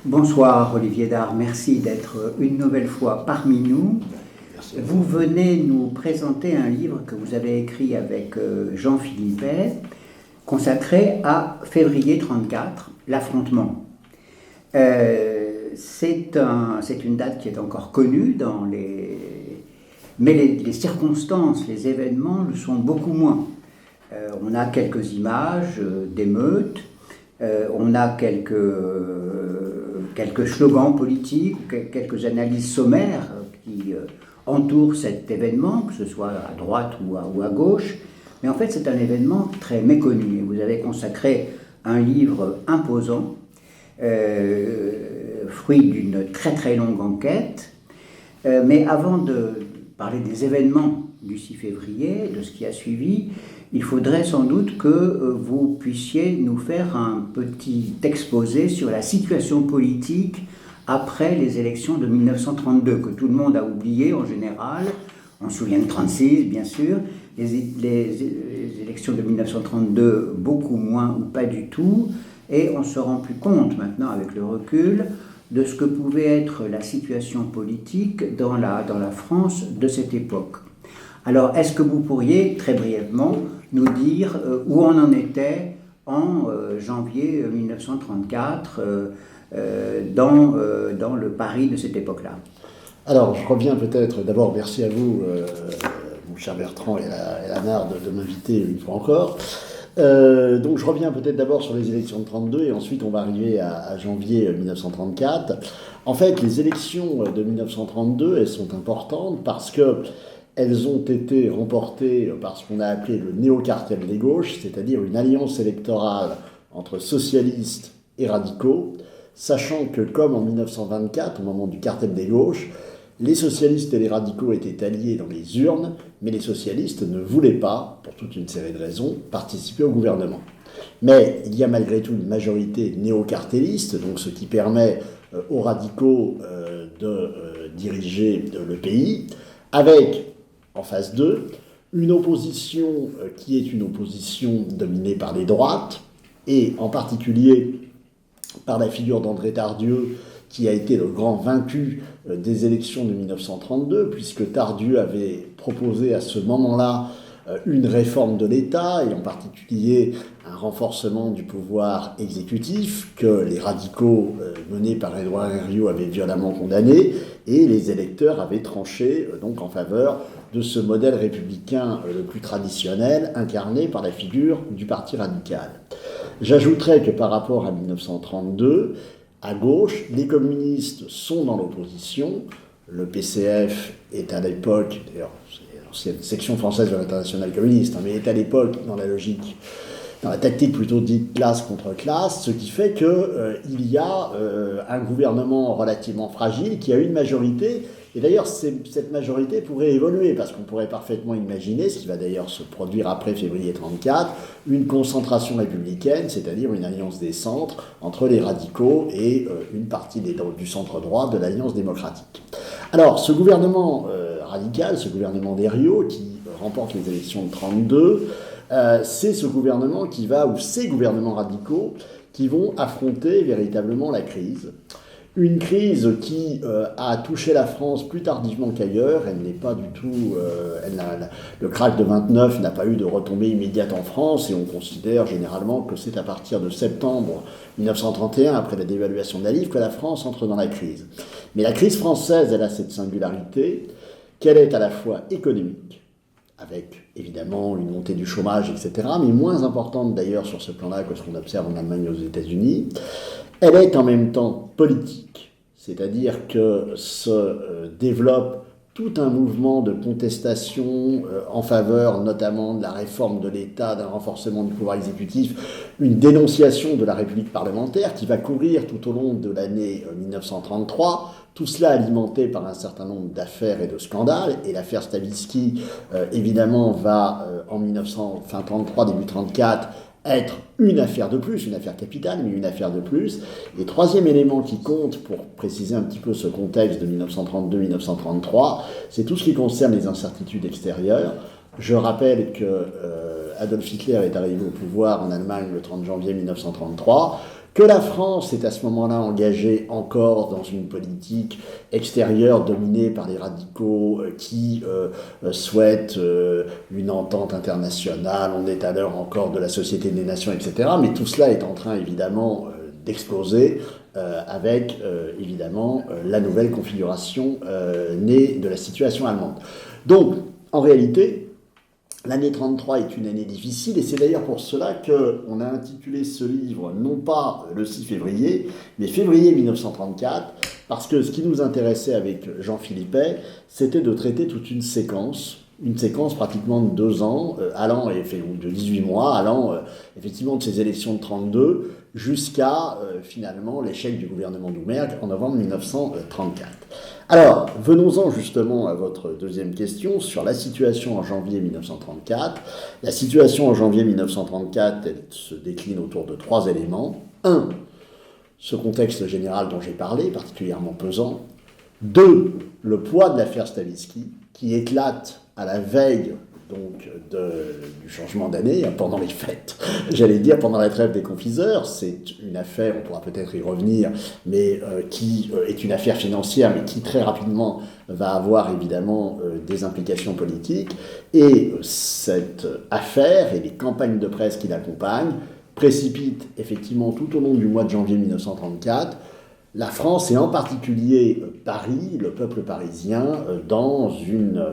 Bonsoir Olivier Dard, merci d'être une nouvelle fois parmi nous. Vous venez nous présenter un livre que vous avez écrit avec Jean Philippet, consacré à février 1934, l'affrontement. C'est une date qui est encore connue mais les circonstances, les événements le sont beaucoup moins. On a quelques images d'émeutes, on a quelques slogans politiques, quelques analyses sommaires qui entourent cet événement, que ce soit à droite ou à gauche. Mais en fait, c'est un événement très méconnu. Vous avez consacré un livre imposant, fruit d'une très très longue enquête. Mais avant de parler des événements du 6 février, de ce qui a suivi, il faudrait sans doute que vous puissiez nous faire un petit exposé sur la situation politique après les élections de 1932, que tout le monde a oublié en général. On se souvient de 1936, bien sûr. Les élections de 1932, beaucoup moins ou pas du tout. Et on se rend plus compte maintenant, avec le recul, de ce que pouvait être la situation politique dans la France de cette époque. Alors, est-ce que vous pourriez, très brièvement, nous dire où on en était en janvier 1934 dans le Paris de cette époque-là? Alors, je reviens peut-être, d'abord, merci à vous, mon cher Bertrand et à Nard, de m'inviter une fois encore. Donc, je reviens peut-être d'abord sur les élections de 1932 et ensuite on va arriver à janvier 1934. En fait, les élections de 1932, elles sont importantes parce que elles ont été remportées par ce qu'on a appelé le néo-cartel des gauches, c'est-à-dire une alliance électorale entre socialistes et radicaux, sachant que, comme en 1924, au moment du cartel des gauches, les socialistes et les radicaux étaient alliés dans les urnes, mais les socialistes ne voulaient pas, pour toute une série de raisons, participer au gouvernement. Mais il y a malgré tout une majorité néo-cartéliste, donc ce qui permet aux radicaux de diriger le pays, avec en phase 2, une opposition qui est une opposition dominée par les droites, et en particulier par la figure d'André Tardieu, qui a été le grand vaincu des élections de 1932, puisque Tardieu avait proposé à ce moment-là une réforme de l'État, et en particulier un renforcement du pouvoir exécutif, que les radicaux menés par Édouard Herriot avaient violemment condamné, et les électeurs avaient tranché donc en faveur de ce modèle républicain le plus traditionnel, incarné par la figure du Parti radical. J'ajouterais que par rapport à 1932, à gauche, les communistes sont dans l'opposition. Le PCF est à l'époque, d'ailleurs c'est l'ancienne section française de l'Internationale communiste, mais est à l'époque dans la logique, dans la tactique plutôt dite classe contre classe, ce qui fait qu'il y a un gouvernement relativement fragile qui a une majorité. Et d'ailleurs, cette majorité pourrait évoluer, parce qu'on pourrait parfaitement imaginer, ce qui va d'ailleurs se produire après février 1934, une concentration républicaine, c'est-à-dire une alliance des centres entre les radicaux et une partie du centre droit de l'Alliance démocratique. Alors, ce gouvernement radical, ce gouvernement d'Herriot, qui remporte les élections de 1932, c'est ce gouvernement ou ces gouvernements radicaux qui vont affronter véritablement la crise. Une crise qui a touché la France plus tardivement qu'ailleurs. Elle n'est pas du tout... le krach de 29 n'a pas eu de retombée immédiate en France, et on considère généralement que c'est à partir de septembre 1931, après la dévaluation de la livre, que la France entre dans la crise. Mais la crise française, elle a cette singularité qu'elle est à la fois économique, avec évidemment une montée du chômage, etc., mais moins importante d'ailleurs sur ce plan-là que ce qu'on observe en Allemagne et aux États-Unis. Elle est en même temps politique, c'est-à-dire que se développe tout un mouvement de contestation en faveur notamment de la réforme de l'État, d'un renforcement du pouvoir exécutif, une dénonciation de la République parlementaire qui va courir tout au long de l'année 1933, tout cela alimenté par un certain nombre d'affaires et de scandales, et l'affaire Stavisky évidemment va en 1933, début 1934, être une affaire de plus, une affaire capitale, mais une affaire de plus. Et troisième élément qui compte pour préciser un petit peu ce contexte de 1932-1933, c'est tout ce qui concerne les incertitudes extérieures. Je rappelle que Adolf Hitler est arrivé au pouvoir en Allemagne le 30 janvier 1933, que la France est à ce moment-là engagée encore dans une politique extérieure dominée par les radicaux qui souhaitent une entente internationale, on est à l'heure encore de la Société des Nations, etc. Mais tout cela est en train évidemment d'exploser avec évidemment la nouvelle configuration née de la situation allemande. Donc, en réalité, l'année 33 est une année difficile, et c'est d'ailleurs pour cela qu'on a intitulé ce livre non pas le 6 février, mais février 1934, parce que ce qui nous intéressait avec Jean Philippet, c'était de traiter toute une séquence pratiquement de 2 ans, ou de 18 mois, allant effectivement de ces élections de 32 jusqu'à finalement l'échec du gouvernement Doumergue en novembre 1934. Alors, venons-en justement à votre deuxième question sur la situation en janvier 1934. La situation en janvier 1934, elle se décline autour de 3 éléments. 1, ce contexte général dont j'ai parlé, particulièrement pesant. 2, le poids de l'affaire Stavisky, qui éclate à la veille donc du changement d'année, pendant les fêtes, j'allais dire pendant la trêve des confiseurs. C'est une affaire, on pourra peut-être y revenir, mais qui est une affaire financière, mais qui très rapidement va avoir évidemment des implications politiques. Et cette affaire et les campagnes de presse qui l'accompagnent précipitent effectivement tout au long du mois de janvier 1934 la France et en particulier Paris, le peuple parisien, dans une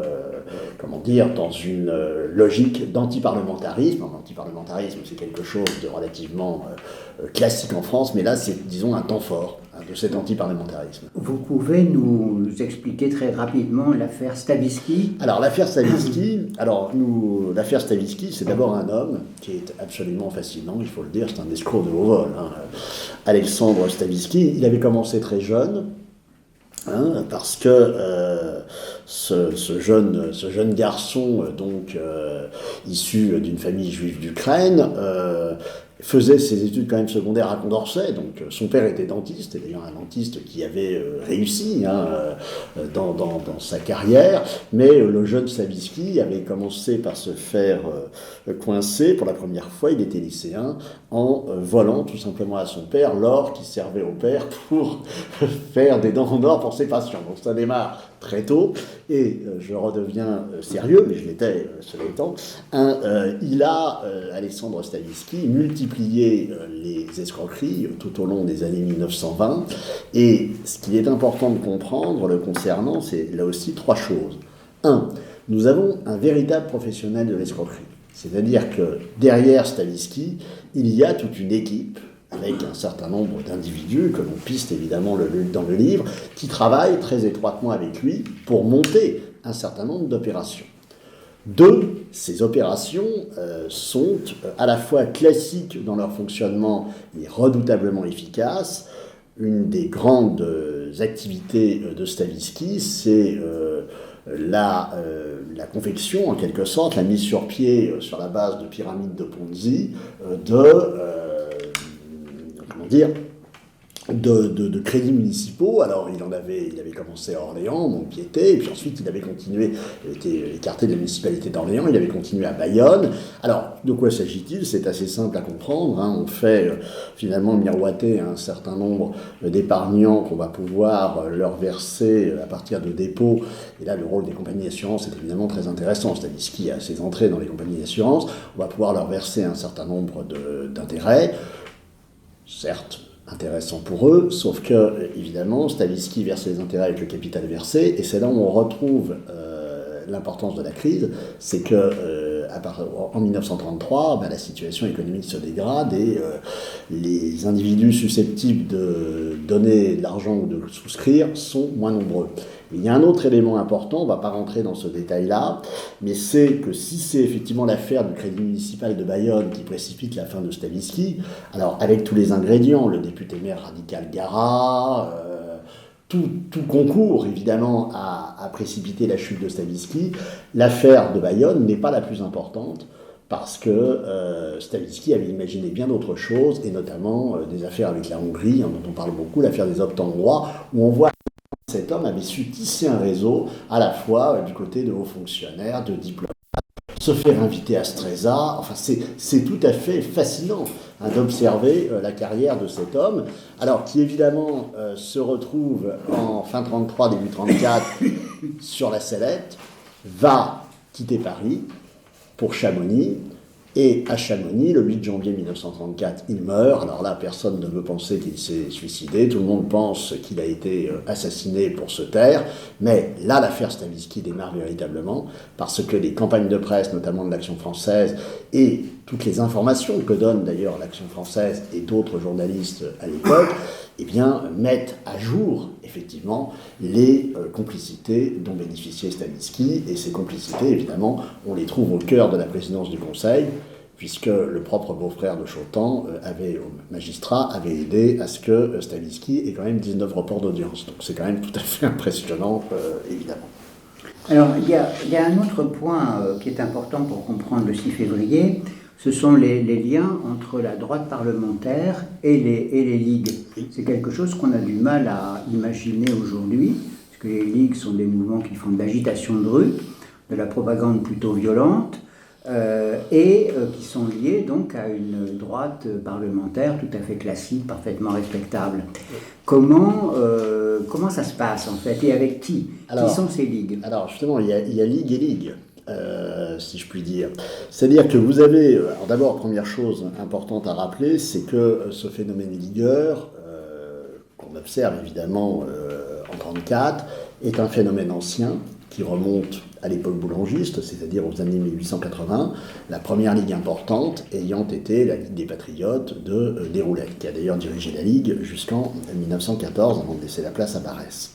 logique d'antiparlementarisme. L'antiparlementarisme, c'est quelque chose de relativement classique en France, mais là, c'est, disons, un temps fort de cet antiparlementarisme. Vous pouvez nous expliquer très rapidement l'affaire Stavisky ? Alors, l'affaire Stavisky, c'est d'abord un homme qui est absolument fascinant, il faut le dire, c'est un escroc de haut vol. Alexandre Stavisky, il avait commencé très jeune, parce que ce jeune garçon, issu d'une famille juive d'Ukraine, faisait ses études quand même secondaires à Condorcet. Donc son père était dentiste, et d'ailleurs un dentiste qui avait réussi dans sa carrière, mais le jeune Stavisky avait commencé par se faire coincer pour la première fois. Il était lycéen, en volant tout simplement à son père l'or qui servait au père pour faire des dents en or pour ses patients. Donc ça démarre très tôt, et je redeviens sérieux, mais je l'étais cela étant. Alexandre Stavisky, multiplié les escroqueries tout au long des années 1920, et ce qui est important de comprendre le concernant, c'est là aussi 3 choses. 1, nous avons un véritable professionnel de l'escroquerie. C'est-à-dire que derrière Stavisky, il y a toute une équipe avec un certain nombre d'individus que l'on piste évidemment dans le livre, qui travaillent très étroitement avec lui pour monter un certain nombre d'opérations. 2, ces opérations sont à la fois classiques dans leur fonctionnement et redoutablement efficaces. Une des grandes activités de Stavisky, c'est la confection, en quelque sorte, la mise sur pied sur la base de pyramides de Ponzi de crédits municipaux. Alors il avait commencé à Orléans, Montpiété, et puis ensuite il avait continué, il était écarté de la municipalité d'Orléans, il avait continué à Bayonne. Alors de quoi s'agit-il ? C'est assez simple à comprendre, On fait finalement miroiter un certain nombre d'épargnants qu'on va pouvoir leur verser à partir de dépôts, et là le rôle des compagnies d'assurance est évidemment très intéressant. Stavisky a ses entrées dans les compagnies d'assurance, on va pouvoir leur verser un certain nombre d'intérêts, certes intéressant pour eux, sauf que, évidemment, Stavisky verse les intérêts avec le capital versé, et c'est là où on retrouve l'importance de la crise, c'est que en 1933, la situation économique se dégrade, et les individus susceptibles de donner de l'argent ou de souscrire sont moins nombreux. Il y a un autre élément important, on ne va pas rentrer dans ce détail-là, mais c'est que si c'est effectivement l'affaire du crédit municipal de Bayonne qui précipite la fin de Stavisky, alors avec tous les ingrédients, le député maire radical Garat, tout concourt évidemment à précipiter la chute de Stavisky, l'affaire de Bayonne n'est pas la plus importante, parce que Stavisky avait imaginé bien d'autres choses, et notamment des affaires avec la Hongrie, dont on parle beaucoup, l'affaire des optants hongrois, où on voit cet homme avait su tisser un réseau à la fois du côté de hauts fonctionnaires, de diplomates, se faire inviter à Stresa. Enfin, c'est tout à fait fascinant d'observer la carrière de cet homme, alors qui évidemment se retrouve en fin 33, début 34 sur la sellette, va quitter Paris pour Chamonix. Et à Chamonix, le 8 janvier 1934, il meurt. Alors là, personne ne veut penser qu'il s'est suicidé. Tout le monde pense qu'il a été assassiné pour se taire. Mais là, l'affaire Stavisky démarre véritablement, parce que les campagnes de presse, notamment de l'Action française, et toutes les informations que donne d'ailleurs l'Action française et d'autres journalistes à l'époque, eh bien, mettent à jour, effectivement, les complicités dont bénéficiait Stavisky. Et ces complicités, évidemment, on les trouve au cœur de la présidence du Conseil, puisque le propre beau-frère de Chautemps, magistrat, avait aidé à ce que Stavisky ait quand même 19 reports d'audience. Donc c'est quand même tout à fait impressionnant, évidemment. Alors, il y a un autre point qui est important pour comprendre le 6 février, ce sont les liens entre la droite parlementaire et les ligues. C'est quelque chose qu'on a du mal à imaginer aujourd'hui, parce que les ligues sont des mouvements qui font de l'agitation de rue, de la propagande plutôt violente, et qui sont liés donc à une droite parlementaire tout à fait classique, parfaitement respectable. Comment ça se passe en fait, et avec qui? Qui sont ces ligues? Alors justement, il y a ligue et ligue. Si je puis dire. C'est-à-dire que vous avez... Alors d'abord, première chose importante à rappeler, c'est que ce phénomène ligueur, qu'on observe évidemment en 1934, est un phénomène ancien qui remonte à l'époque boulangiste, c'est-à-dire aux années 1880, la première ligue importante ayant été la Ligue des Patriotes de Déroulède, qui a d'ailleurs dirigé la Ligue jusqu'en 1914, avant de laisser la place à Barrès.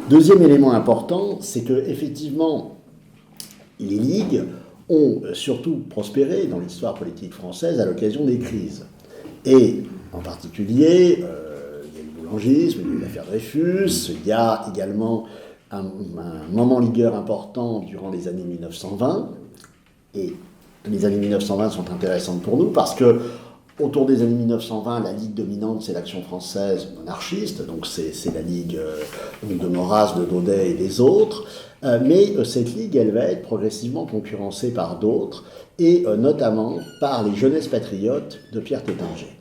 Deuxième élément important, c'est que effectivement, les ligues ont surtout prospéré dans l'histoire politique française à l'occasion des crises. Et en particulier, il y a le boulangisme, il y a eu l'affaire Dreyfus, il y a également un moment ligueur important durant les années 1920. Et les années 1920 sont intéressantes pour nous parce que autour des années 1920, la ligue dominante, c'est l'Action française monarchiste, donc c'est la ligue de Maurras, de Daudet et des autres. Mais cette ligue, elle va être progressivement concurrencée par d'autres, et notamment par les jeunesses patriotes de Pierre Tétinger.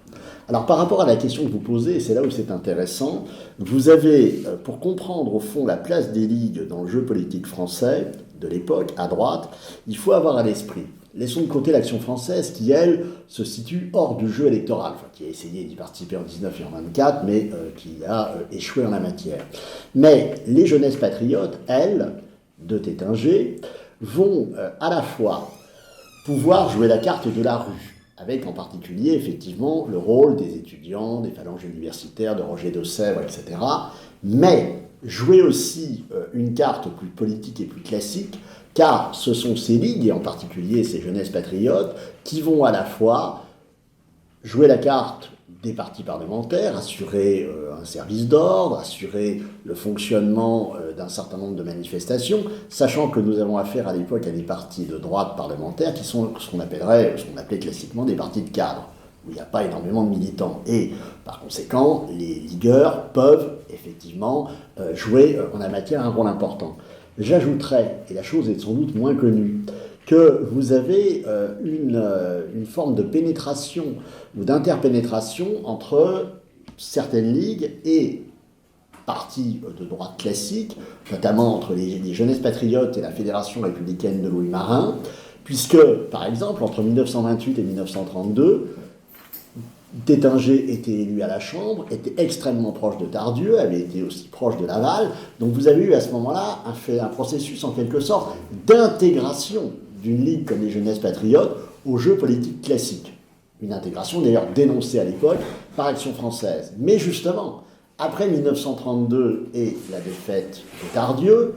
Alors par rapport à la question que vous posez, et c'est là où c'est intéressant, vous avez, pour comprendre au fond la place des ligues dans le jeu politique français de l'époque, à droite, il faut avoir à l'esprit. Laissons de côté l'Action française qui, elle, se situe hors du jeu électoral, enfin, qui a essayé d'y participer en 19 et en 24, mais qui a échoué en la matière. Mais les jeunesses patriotes, elles, de Tétinger, vont à la fois pouvoir jouer la carte de la rue, avec en particulier, effectivement, le rôle des étudiants, des phalanges universitaires, de Roger de Sèvres, etc., mais jouer aussi une carte plus politique et plus classique, car ce sont ces ligues, et en particulier ces jeunesses patriotes, qui vont à la fois jouer la carte des partis parlementaires, assurer un service d'ordre, assurer le fonctionnement d'un certain nombre de manifestations, sachant que nous avons affaire à l'époque à des partis de droite parlementaires qui sont ce qu'on appelait classiquement des partis de cadre, où il n'y a pas énormément de militants. Et par conséquent, les ligueurs peuvent effectivement jouer en la matière un rôle important. J'ajouterais, et la chose est sans doute moins connue, que vous avez une forme de pénétration ou d'interpénétration entre certaines ligues et partis de droite classique, notamment entre les jeunesses patriotes et la Fédération républicaine de Louis Marin, puisque, par exemple, entre 1928 et 1932, Tétinger était élu à la Chambre, était extrêmement proche de Tardieu, avait été aussi proche de Laval. Donc vous avez eu à ce moment-là un processus en quelque sorte d'intégration d'une ligue comme les Jeunesses Patriotes au jeu politique classique. Une intégration d'ailleurs dénoncée à l'époque par Action française. Mais justement, après 1932 et la défaite de Tardieu,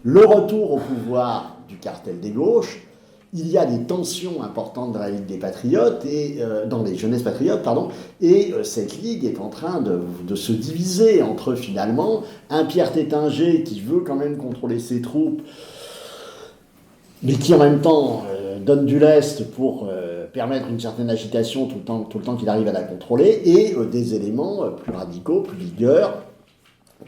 le retour au pouvoir du cartel des gauches, il y a des tensions importantes dans la Ligue des Patriotes, et dans les Jeunesses Patriotes, pardon, et cette Ligue est en train de se diviser entre finalement un Pierre Tétinger qui veut quand même contrôler ses troupes, mais qui en même temps donne du lest pour permettre une certaine agitation tout le temps qu'il arrive à la contrôler, et des éléments plus radicaux, plus ligueurs,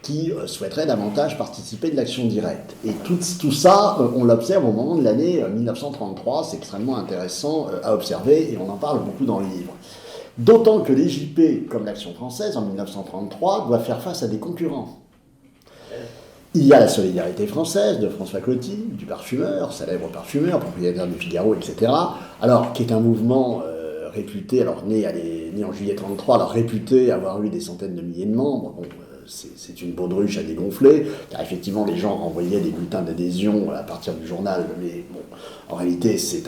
qui souhaiteraient davantage participer de l'action directe. Et tout ça, on l'observe au moment de l'année 1933, c'est extrêmement intéressant à observer, et on en parle beaucoup dans le livre. D'autant que les JP, comme l'Action française, en 1933, doivent faire face à des concurrents. Il y a la Solidarité française de François Coty, du parfumeur, célèbre parfumeur, propriétaire du Figaro, etc., alors, qui est un mouvement réputé, alors né en juillet 1933, alors réputé avoir eu des centaines de milliers de membres. Bon, c'est une baudruche à dégonfler, car effectivement les gens renvoyaient des bulletins d'adhésion à partir du journal, mais bon, en réalité c'est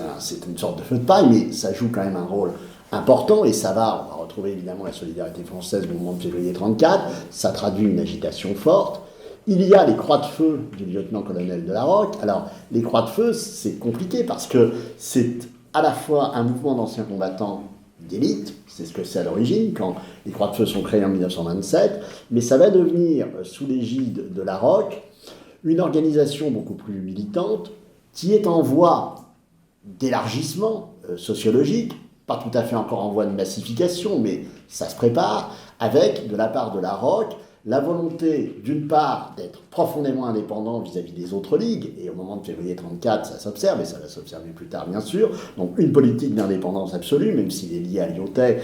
une sorte de feu de paille, mais ça joue quand même un rôle important, et on va retrouver évidemment la Solidarité française au moment de février 1934, ça traduit une agitation forte. Il y a les croix de feu du lieutenant-colonel de la Rocque. Alors, les croix de feu, c'est compliqué parce que c'est à la fois un mouvement d'anciens combattants d'élite, c'est ce que c'est à l'origine, quand les croix de feu sont créées en 1927, mais ça va devenir, sous l'égide de la Rocque, une organisation beaucoup plus militante, qui est en voie d'élargissement sociologique, pas tout à fait encore en voie de massification, mais ça se prépare, avec, de la part de la Rocque, la volonté, d'une part, d'être profondément indépendant vis-à-vis des autres ligues, et au moment de février 1934, ça s'observe, et ça va s'observer plus tard, bien sûr, donc une politique d'indépendance absolue, même s'il est lié à Lyautey,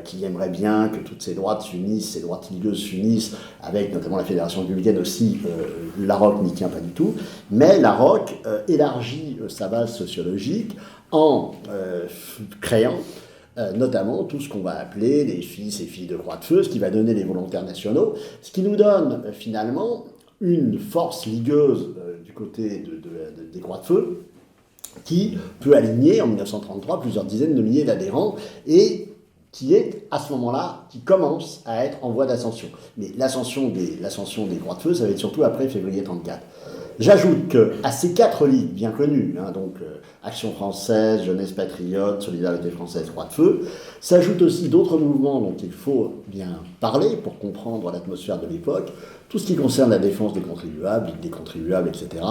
qui aimerait bien que toutes ces droites s'unissent, ces droites ligueuses s'unissent, avec notamment la Fédération républicaine aussi, la Rocque n'y tient pas du tout, mais la Rocque élargit sa base sociologique en créant notamment tout ce qu'on va appeler les fils et filles de Croix de Feu, ce qui va donner les volontaires nationaux, ce qui nous donne finalement une force ligueuse du côté des Croix de Feu, qui peut aligner en 1933 plusieurs dizaines de milliers d'adhérents, et qui est à ce moment-là, qui commence à être en voie d'ascension. Mais l'ascension des Croix de Feu, ça va être surtout après février 1934. J'ajoute qu'à ces 4 ligues bien connues, donc Action française, Jeunesse patriote, Solidarité française, Croix de Feu, s'ajoutent aussi d'autres mouvements dont il faut bien parler pour comprendre l'atmosphère de l'époque, tout ce qui concerne la défense des contribuables, etc.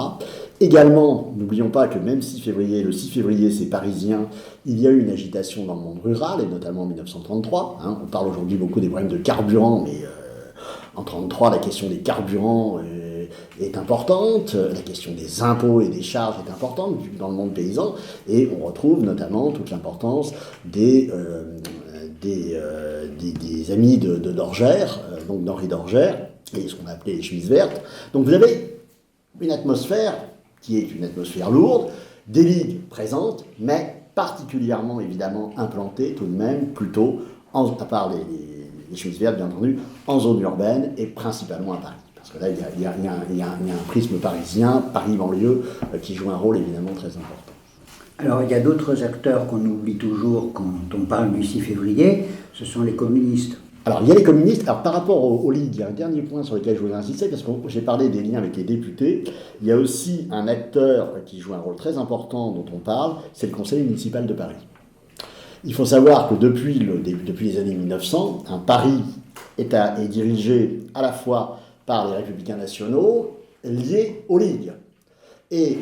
Également, n'oublions pas que même le 6 février, c'est parisien, il y a eu une agitation dans le monde rural, et notamment en 1933. On parle aujourd'hui beaucoup des problèmes de carburant, mais en 1933, la question des carburants est importante, la question des impôts et des charges est importante dans le monde paysan, et on retrouve notamment toute l'importance des amis de Dorgère, donc d'Henri Dorgère, et ce qu'on appelait les chemises vertes. Donc vous avez une atmosphère qui est une atmosphère lourde, des ligues présentes, mais particulièrement évidemment implantées tout de même plutôt, à part les chemises vertes bien entendu, en zone urbaine et principalement à Paris. Parce que là, il y a un prisme parisien, Paris-banlieue, qui joue un rôle évidemment très important. Alors, il y a d'autres acteurs qu'on oublie toujours quand on parle du 6 février, ce sont les communistes. Alors, il y a les communistes. Alors, par rapport aux ligues, il y a un dernier point sur lequel je voulais insister, parce que j'ai parlé des liens avec les députés. Il y a aussi un acteur qui joue un rôle très important dont on parle, c'est le Conseil municipal de Paris. Il faut savoir que depuis les années 1900, Paris est dirigé à la fois par les républicains nationaux liés aux ligues, et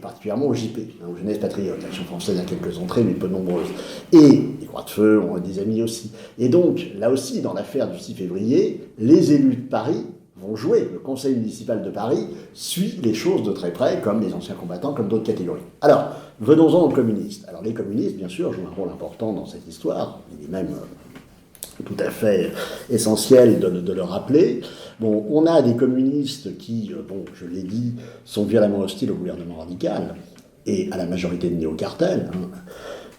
particulièrement aux JP, aux Jeunesse patriotes. L'Action française a quelques entrées, mais peu nombreuses. Et les Croix de Feu ont des amis aussi. Et donc, là aussi, dans l'affaire du 6 février, les élus de Paris vont jouer. Le Conseil municipal de Paris suit les choses de très près, comme les anciens combattants, comme d'autres catégories. Alors, venons-en aux communistes. Alors, les communistes, bien sûr, jouent un rôle important dans cette histoire. Il est même tout à fait essentiel de le rappeler. Bon, on a des communistes qui, je l'ai dit, sont violemment hostiles au gouvernement radical et à la majorité de néo-cartels.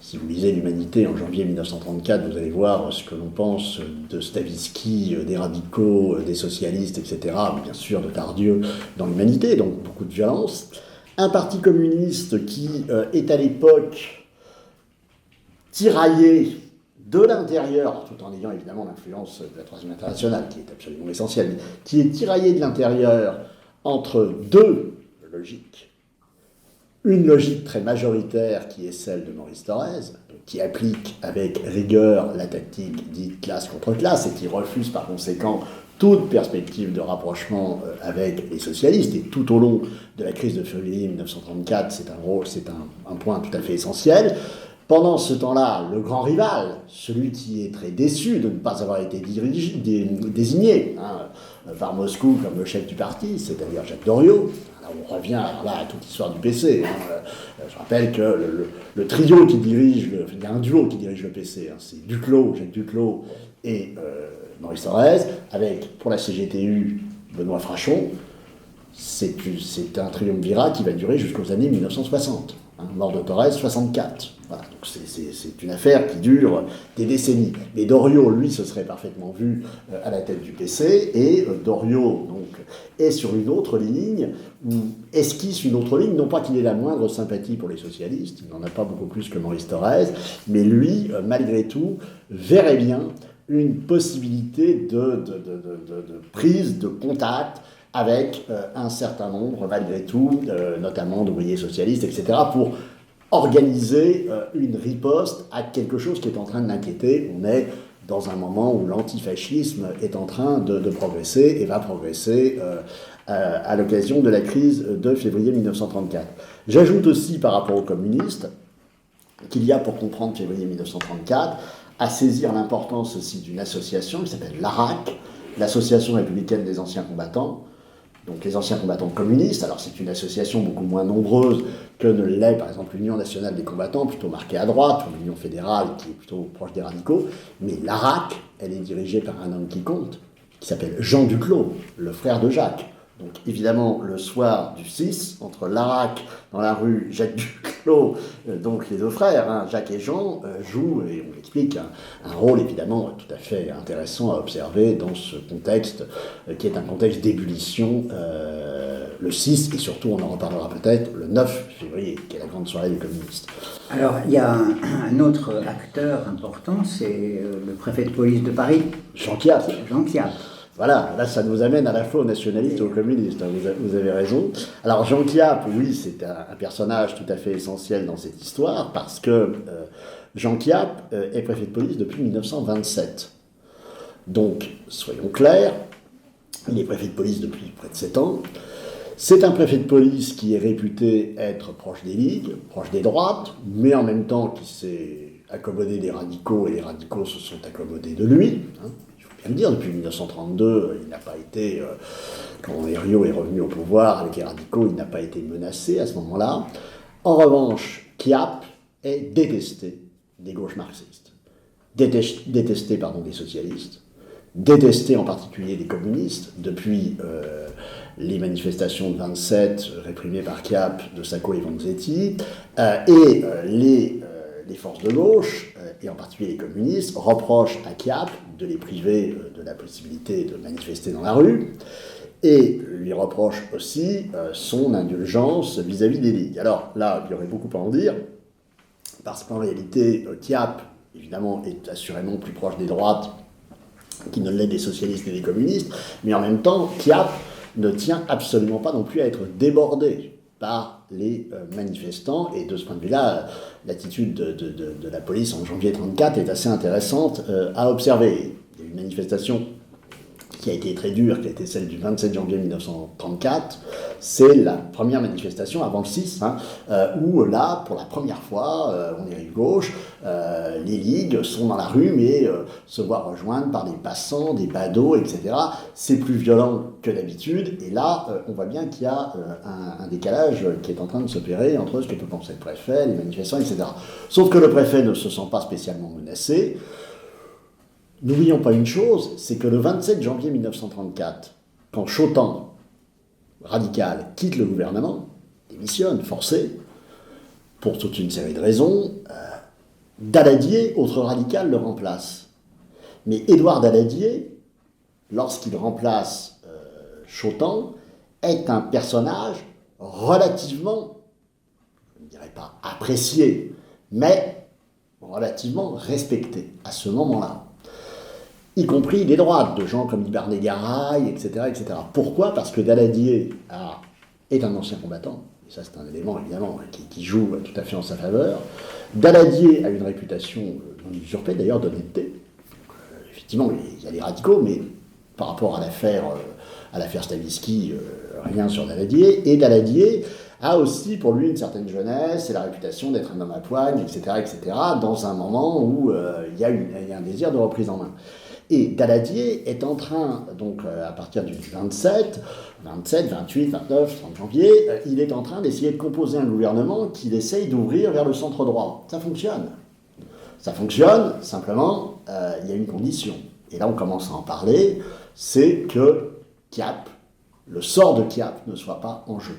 Si vous lisez l'Humanité en janvier 1934, vous allez voir ce que l'on pense de Stavisky, des radicaux, des socialistes, etc., mais bien sûr de Tardieu dans l'Humanité, donc beaucoup de violence. Un parti communiste qui est à l'époque tiraillé de l'intérieur, tout en ayant évidemment l'influence de la Troisième Internationale, qui est absolument essentielle, mais qui est tiraillé de l'intérieur entre 2 logiques. Une logique très majoritaire qui est celle de Maurice Thorez, qui applique avec rigueur la tactique dite classe contre classe et qui refuse par conséquent toute perspective de rapprochement avec les socialistes. Et tout au long de la crise de février 1934, c'est un point tout à fait essentiel. Pendant ce temps-là, le grand rival, celui qui est très déçu de ne pas avoir été désigné par Moscou comme le chef du parti, c'est-à-dire Jacques Doriot. Là, on revient à toute l'histoire du PC. Je rappelle que le trio qui dirige, il y a un duo qui dirige le PC, c'est Duclos, Jacques Duclos et Maurice Thorez, avec, pour la CGTU, Benoît Frachon. C'est un triumvirat qui va durer jusqu'aux années 1960. Mort de Thorez, 64. Voilà, donc c'est une affaire qui dure des décennies. Mais Doriot, lui, se serait parfaitement vu à la tête du PC, et Doriot donc, est sur une autre ligne, ou esquisse une autre ligne, non pas qu'il ait la moindre sympathie pour les socialistes, il n'en a pas beaucoup plus que Maurice Thorez, mais lui, malgré tout, verrait bien une possibilité de prise de contact avec un certain nombre, malgré tout, notamment d'ouvriers socialistes, etc., pour organiser une riposte à quelque chose qui est en train de l'inquiéter. On est dans un moment où l'antifascisme est en train de progresser et va progresser à l'occasion de la crise de février 1934. J'ajoute aussi, par rapport aux communistes, qu'il y a, pour comprendre février 1934, à saisir l'importance aussi d'une association qui s'appelle l'ARAC, l'Association républicaine des anciens combattants, donc les anciens combattants communistes. Alors c'est une association beaucoup moins nombreuse que ne l'est par exemple l'Union nationale des combattants, plutôt marquée à droite, ou l'Union fédérale qui est plutôt proche des radicaux, mais l'ARAC, elle est dirigée par un homme qui compte, qui s'appelle Jean Duclos, le frère de Jacques. Donc évidemment, le soir du 6, entre l'ARAC dans la rue Jacques Duclos, donc les deux frères, Jacques et Jean, jouent, et on l'explique, un rôle évidemment tout à fait intéressant à observer dans ce contexte qui est un contexte d'ébullition, le 6, et surtout on en reparlera peut-être, le 9 février, qui est la grande soirée des communistes. Alors il y a un autre acteur important, c'est le préfet de police de Paris. Jean Chiappe. Jean Chiappe. Voilà, là ça nous amène à la fois aux nationalistes et aux communistes, vous avez raison. Alors Jean Chiappe, oui, c'est un personnage tout à fait essentiel dans cette histoire, parce que Jean Chiappe est préfet de police depuis 1927. Donc, soyons clairs, il est préfet de police depuis près de 7 ans. C'est un préfet de police qui est réputé être proche des ligues, proche des droites, mais en même temps qui s'est accommodé des radicaux, et les radicaux se sont accommodés de lui. Le dire, depuis 1932, il n'a pas été, quand Herriot est revenu au pouvoir avec les radicaux, il n'a pas été menacé à ce moment-là. En revanche, Chiappe est détesté des gauches marxistes, détesté des socialistes, détesté en particulier des communistes, depuis les manifestations de 27 réprimées par Chiappe, de Sacco et Vanzetti, et les forces de gauche, et en particulier les communistes, reprochent à Chiappe de les priver de la possibilité de manifester dans la rue, et lui reprochent aussi son indulgence vis-à-vis des ligues. Alors là, il y aurait beaucoup à en dire, parce qu'en réalité, Chiappe, évidemment, est assurément plus proche des droites qui ne l'est des socialistes et des communistes, mais en même temps, Chiappe ne tient absolument pas non plus à être débordé par les manifestants, et de ce point de vue-là, l'attitude de la police en janvier 1934 est assez intéressante à observer. Il y a eu une manifestation qui a été très dure, qui a été celle du 27 janvier 1934. C'est la première manifestation avant le 6, où là, pour la première fois, on est rive gauche, les ligues sont dans la rue, mais se voient rejoindre par des passants, des badauds, etc. C'est plus violent que d'habitude, et là, on voit bien qu'il y a un décalage qui est en train de s'opérer entre ce que peut penser le préfet, les manifestants, etc. Sauf que le préfet ne se sent pas spécialement menacé. N'oublions pas une chose, c'est que le 27 janvier 1934, quand Chautemps, radical, quitte le gouvernement, démissionne, forcé, pour toute une série de raisons, Daladier, autre radical, le remplace. Mais Édouard Daladier, lorsqu'il remplace Chautemps, est un personnage relativement, je ne dirais pas apprécié, mais relativement respecté à ce moment-là. Y compris les droites, de gens comme Ibarnet-Garay, etc., etc. Pourquoi ? Parce que Daladier est un ancien combattant, et ça c'est un élément évidemment qui joue tout à fait en sa faveur. Daladier a une réputation non usurpée d'ailleurs d'honnêteté. Effectivement, il y a les radicaux, mais par rapport à l'affaire Stavisky, rien sur Daladier. Et Daladier a aussi pour lui une certaine jeunesse et la réputation d'être un homme à poigne, etc., dans un moment où il y a un désir de reprise en main. Et Daladier est en train, donc à partir du 27, 28, 29, 30 janvier, il est en train d'essayer de composer un gouvernement qu'il essaye d'ouvrir vers le centre droit. Ça fonctionne. Ça fonctionne, simplement, il y a une condition. Et là, on commence à en parler, c'est que Chiappe, le sort de Chiappe ne soit pas en jeu.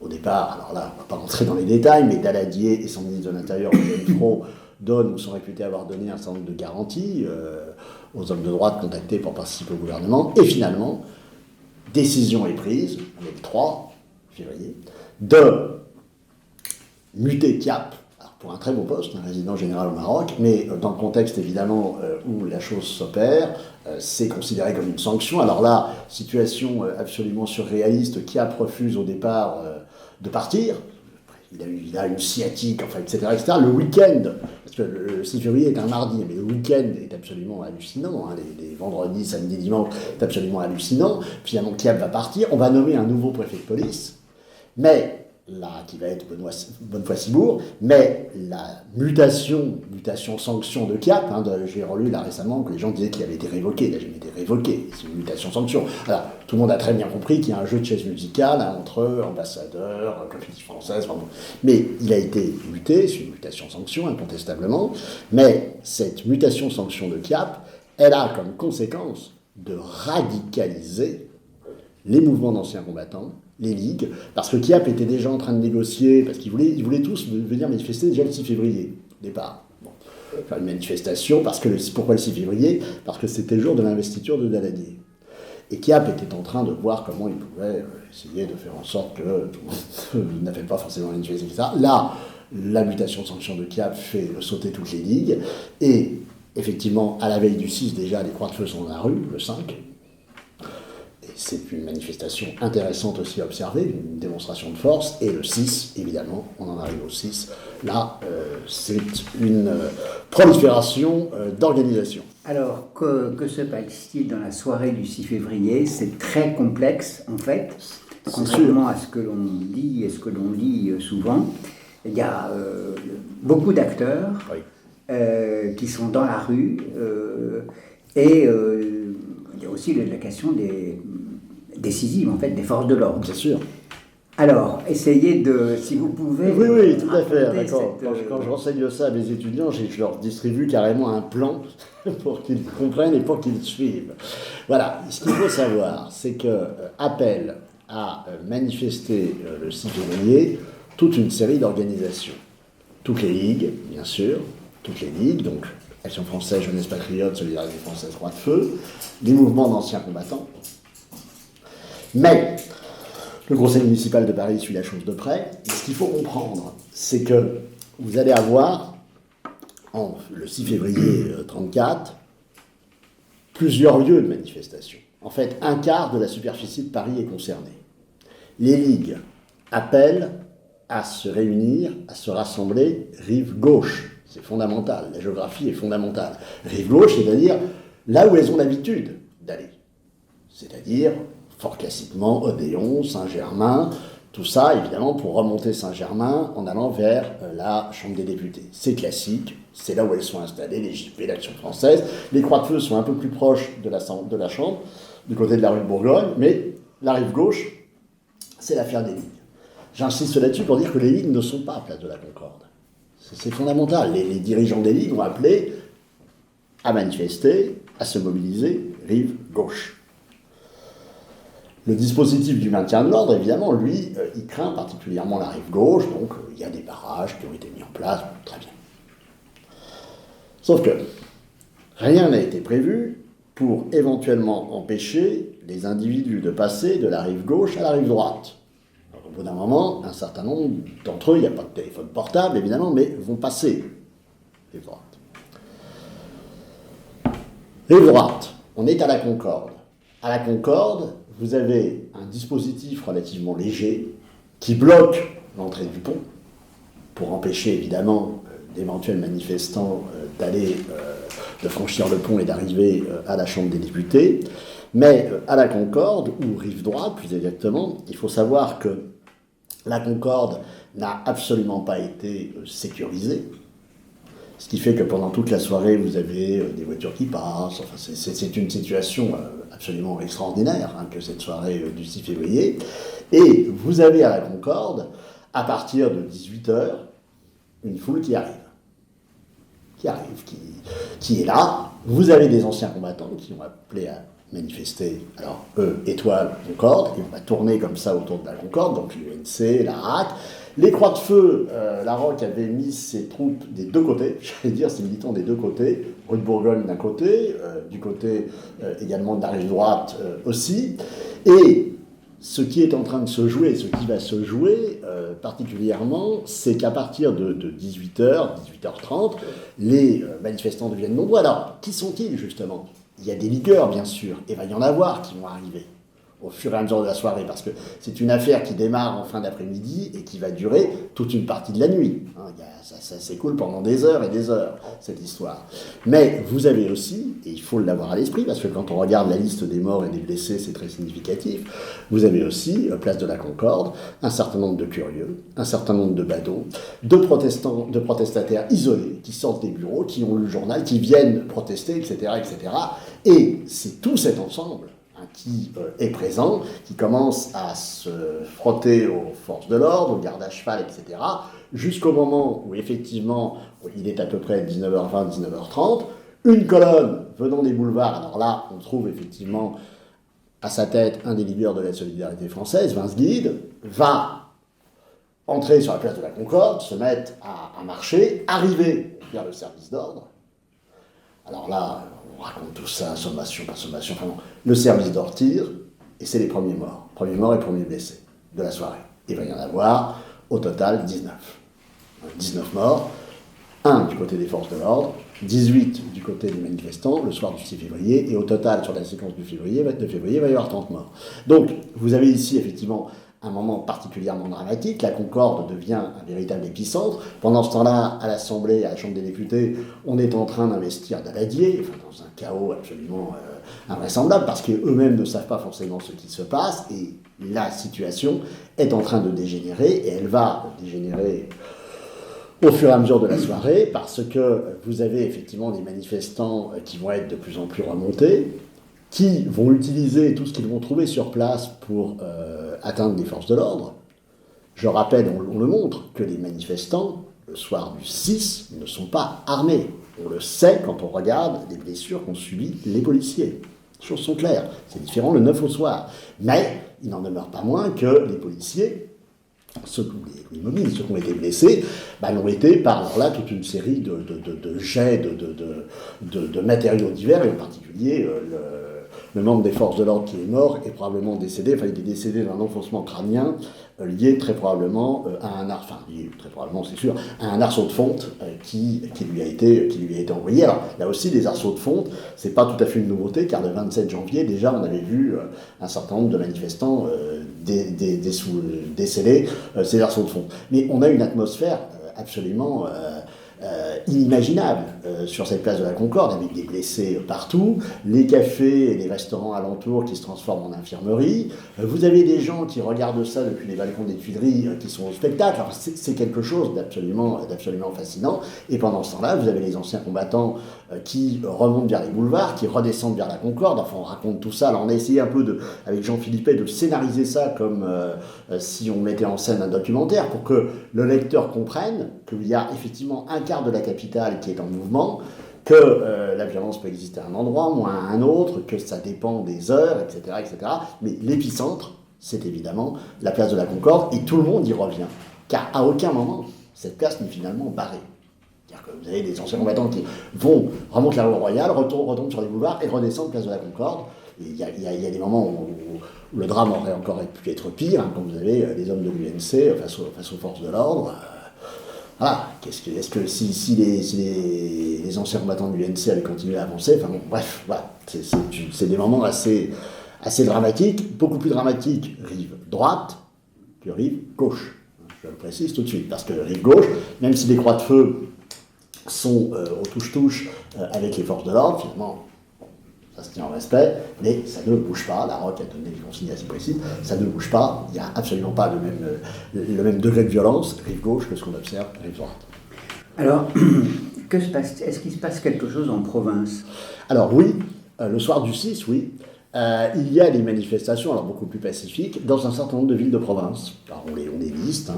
Au départ, alors là, on ne va pas rentrer dans les détails, mais Daladier et son ministre de l'Intérieur, Olivier Fro, donnent ou sont réputés avoir donné un certain nombre de garanties aux hommes de droite contactés pour participer au gouvernement. Et finalement, décision est prise, le 3 février, de muter Chiappe pour un très beau poste, un résident général au Maroc, mais dans le contexte évidemment où la chose s'opère, c'est considéré comme une sanction. Alors là, situation absolument surréaliste, Chiappe refuse au départ de partir. Il a une sciatique, enfin, etc. Le week-end, parce que le 6 février est un mardi, mais le week-end est absolument hallucinant, hein, les vendredis, samedi, dimanche, c'est absolument hallucinant. Finalement, Chiappe va partir, on va nommer un nouveau préfet de police, mais là, qui va être Bonnefoy-Cibourg, mais la mutation-sanction de Chiappe, hein, j'ai relu là récemment que les gens disaient qu'il avait été révoqué, il n'a jamais été révoqué, c'est une mutation-sanction. Alors, tout le monde a très bien compris qu'il y a un jeu de chaises musicales hein, entre ambassadeurs, compagnie française, bon. Mais il a été muté, c'est une mutation-sanction incontestablement, mais cette mutation-sanction de Chiappe, elle a comme conséquence de radicaliser les mouvements d'anciens combattants, les ligues, parce que Chiappe était déjà en train de négocier, parce qu'ils voulaient tous venir manifester déjà le 6 février, au départ. Bon, faire une manifestation, pourquoi le 6 février ? Parce que c'était le jour de l'investiture de Daladier. Et Chiappe était en train de voir comment il pouvait essayer de faire en sorte que tout le monde n'avait pas forcément manifesté, etc. Là, la mutation sanction de Chiappe fait sauter toutes les ligues, et effectivement, à la veille du 6, déjà, les croix de feu sont dans la rue, le 5. C'est une manifestation intéressante aussi à observer, une démonstration de force. Et le 6, évidemment, on en arrive au 6, là, c'est une prolifération d'organisation. Alors, que se passe-t-il dans la soirée du 6 février ? C'est très complexe, en fait, contrairement à ce que l'on dit et ce que l'on lit souvent. Il y a beaucoup d'acteurs qui sont dans la rue et il y a aussi la question décisive, en fait, des forces de l'ordre. Bien sûr. Alors, essayez de, si vous pouvez... Oui, tout à fait, d'accord. Quand je renseigne ça à mes étudiants, je leur distribue carrément un plan pour qu'ils comprennent et pour qu'ils suivent. Voilà, ce qu'il faut savoir, c'est que appelle à manifester le 6 février toute une série d'organisations. Toutes les ligues, bien sûr, toutes les ligues, donc Action française, Jeunesse patriote, Solidarité française, Croix de feu, les mouvements d'anciens combattants. Mais le conseil municipal de Paris suit la chose de près. Et ce qu'il faut comprendre, c'est que vous allez avoir, le 6 février 1934, plusieurs lieux de manifestation. En fait, un quart de la superficie de Paris est concerné. Les ligues appellent à se réunir, à se rassembler rive gauche. C'est fondamental, la géographie est fondamentale. Rive gauche, c'est-à-dire là où elles ont l'habitude d'aller. C'est-à-dire, fort classiquement, Odéon, Saint-Germain, tout ça, évidemment, pour remonter Saint-Germain en allant vers la Chambre des députés. C'est classique, c'est là où elles sont installées, les JP, l'Action française. Les croix de feu sont un peu plus proches de la Chambre, du côté de la rue de Bourgogne, mais la rive gauche, c'est l'affaire des ligues. J'insiste là-dessus pour dire que les ligues ne sont pas à Place de la Concorde. C'est fondamental. Les dirigeants des ligues ont appelé à manifester, à se mobiliser, rive gauche. Le dispositif du maintien de l'ordre, évidemment, lui, il craint particulièrement la rive gauche, donc il y a des barrages qui ont été mis en place, très bien. Sauf que rien n'a été prévu pour éventuellement empêcher les individus de passer de la rive gauche à la rive droite. Alors, au bout d'un moment, un certain nombre d'entre eux, il n'y a pas de téléphone portable, évidemment, mais vont passer rive droite. Rive droite, on est à la Concorde. À la Concorde, vous avez un dispositif relativement léger qui bloque l'entrée du pont pour empêcher évidemment d'éventuels manifestants de franchir le pont et d'arriver à la Chambre des députés. Mais à la Concorde, ou rive droite plus exactement, il faut savoir que La Concorde n'a absolument pas été sécurisée. Ce qui fait que pendant toute la soirée, vous avez des voitures qui passent. Enfin, c'est une situation absolument extraordinaire que cette soirée du 6 février. Et vous avez à la Concorde, à partir de 18h, une foule qui arrive, qui est là. Vous avez des anciens combattants qui ont appelé à manifester, alors eux, Étoile, Concorde, et on va tourner comme ça autour de la Concorde, donc l'UNC, la RAC. Les Croix de Feu, la ROC avait mis ses troupes des deux côtés, j'allais dire ses militants des deux côtés, rue de Bourgogne d'un côté, du côté également de la rive droite aussi. Et ce qui est en train de se jouer, ce qui va se jouer particulièrement, c'est qu'à partir de 18h, 18h30, les manifestants deviennent nombreux. Alors, qui sont-ils justement ? Il y a des ligueurs, bien sûr, et il va y en avoir qui vont arriver au fur et à mesure de la soirée, parce que c'est une affaire qui démarre en fin d'après-midi et qui va durer toute une partie de la nuit. Ça s'écoule pendant des heures et des heures, cette histoire. Mais vous avez aussi, et il faut l'avoir à l'esprit, parce que quand on regarde la liste des morts et des blessés, c'est très significatif, vous avez aussi, place de la Concorde, un certain nombre de curieux, un certain nombre de badauds, de protestataires isolés, qui sortent des bureaux, qui ont lu le journal, qui viennent protester, etc., etc. Et c'est tout cet ensemble qui est présent, qui commence à se frotter aux forces de l'ordre, aux gardes à cheval, etc., jusqu'au moment où, effectivement, il est à peu près 19h20, 19h30, une colonne venant des boulevards, alors là, on trouve effectivement à sa tête un des leaders de la solidarité française, Vince Guide, va entrer sur la place de la Concorde, se mettre à marcher, arriver vers le service d'ordre. Alors là, on raconte tout ça, sommation par sommation. Enfin, le service d'ordre tire, et c'est les premiers morts. Premiers morts et premiers blessés de la soirée. Il va y en avoir, au total, 19. 19 morts, 1 du côté des forces de l'ordre, 18 du côté des manifestants, le soir du 6 février, et au total, sur la séquence de février, il va y avoir 30 morts. Donc, vous avez ici, effectivement, un moment particulièrement dramatique. La Concorde devient un véritable épicentre. Pendant ce temps-là, à l'Assemblée, à la Chambre des députés, on est en train d'investir Daladier, enfin, dans un chaos absolument invraisemblable, parce qu'eux-mêmes ne savent pas forcément ce qui se passe, et la situation est en train de dégénérer, et elle va dégénérer au fur et à mesure de la soirée, parce que vous avez effectivement des manifestants qui vont être de plus en plus remontés, qui vont utiliser tout ce qu'ils vont trouver sur place pour atteindre les forces de l'ordre. Je rappelle, on le montre, que les manifestants, le soir du 6, ne sont pas armés. On le sait quand on regarde les blessures qu'ont subies les policiers. Les choses sont claires. C'est différent le 9 au soir. Mais il n'en demeure pas moins que les policiers, les mobiles, ceux qui ont été blessés, l'ont été par alors là toute une série de jets de matériaux divers, et en particulier le membre des forces de l'ordre qui est mort est probablement décédé, enfin il est décédé d'un enfoncement crânien lié très probablement à un lié très probablement c'est sûr, à un arceau de fonte qui lui a été envoyé. Alors là aussi les arceaux de fonte, c'est pas tout à fait une nouveauté, car le 27 janvier déjà on avait vu un certain nombre de manifestants décédés ces arceaux de fonte. Mais on a une atmosphère absolument inimaginable sur cette place de la Concorde, avec des blessés partout, les cafés et les restaurants alentours qui se transforment en infirmerie. Vous avez des gens qui regardent ça depuis les balcons des Tuileries qui sont au spectacle. Alors, c'est quelque chose d'absolument fascinant. Et pendant ce temps-là, vous avez les anciens combattants qui remontent vers les boulevards, qui redescendent vers la Concorde. Enfin, on raconte tout ça. Alors, on a essayé un peu, avec Jean Philippet, de scénariser ça comme si on mettait en scène un documentaire, pour que le lecteur comprenne qu'il y a effectivement un quart de la capitale qui est en mouvement, que la violence peut exister à un endroit, moins à un autre, que ça dépend des heures, etc., etc. Mais l'épicentre, c'est évidemment la place de la Concorde, et tout le monde y revient. Car à aucun moment, cette place n'est finalement barrée. C'est-à-dire que vous avez des anciens combattants qui remontent la rue Royale, retombent sur les boulevards et redescendent place de la Concorde. Il y a des moments où le drame aurait encore pu être pire, quand vous avez les hommes de l'UNC face aux forces de l'ordre. Voilà, est-ce que si les anciens combattants de l'UNC avaient continué à avancer, enfin bon, bref, voilà, c'est des moments assez dramatiques, beaucoup plus dramatiques rive droite que rive gauche. Je le précise tout de suite, parce que rive gauche, même si les croix de feu sont au touche-touche avec les forces de l'ordre, finalement, ça se tient en respect, mais ça ne bouge pas. La ROC a donné des consignes assez précises, ça ne bouge pas. Il n'y a absolument pas le même degré de violence, rive gauche, que ce qu'on observe rive droite. Alors, est-ce qu'il se passe quelque chose en province? Alors oui, le soir du 6, oui. Il y a des manifestations, alors beaucoup plus pacifiques, dans un certain nombre de villes de province. Alors on les liste,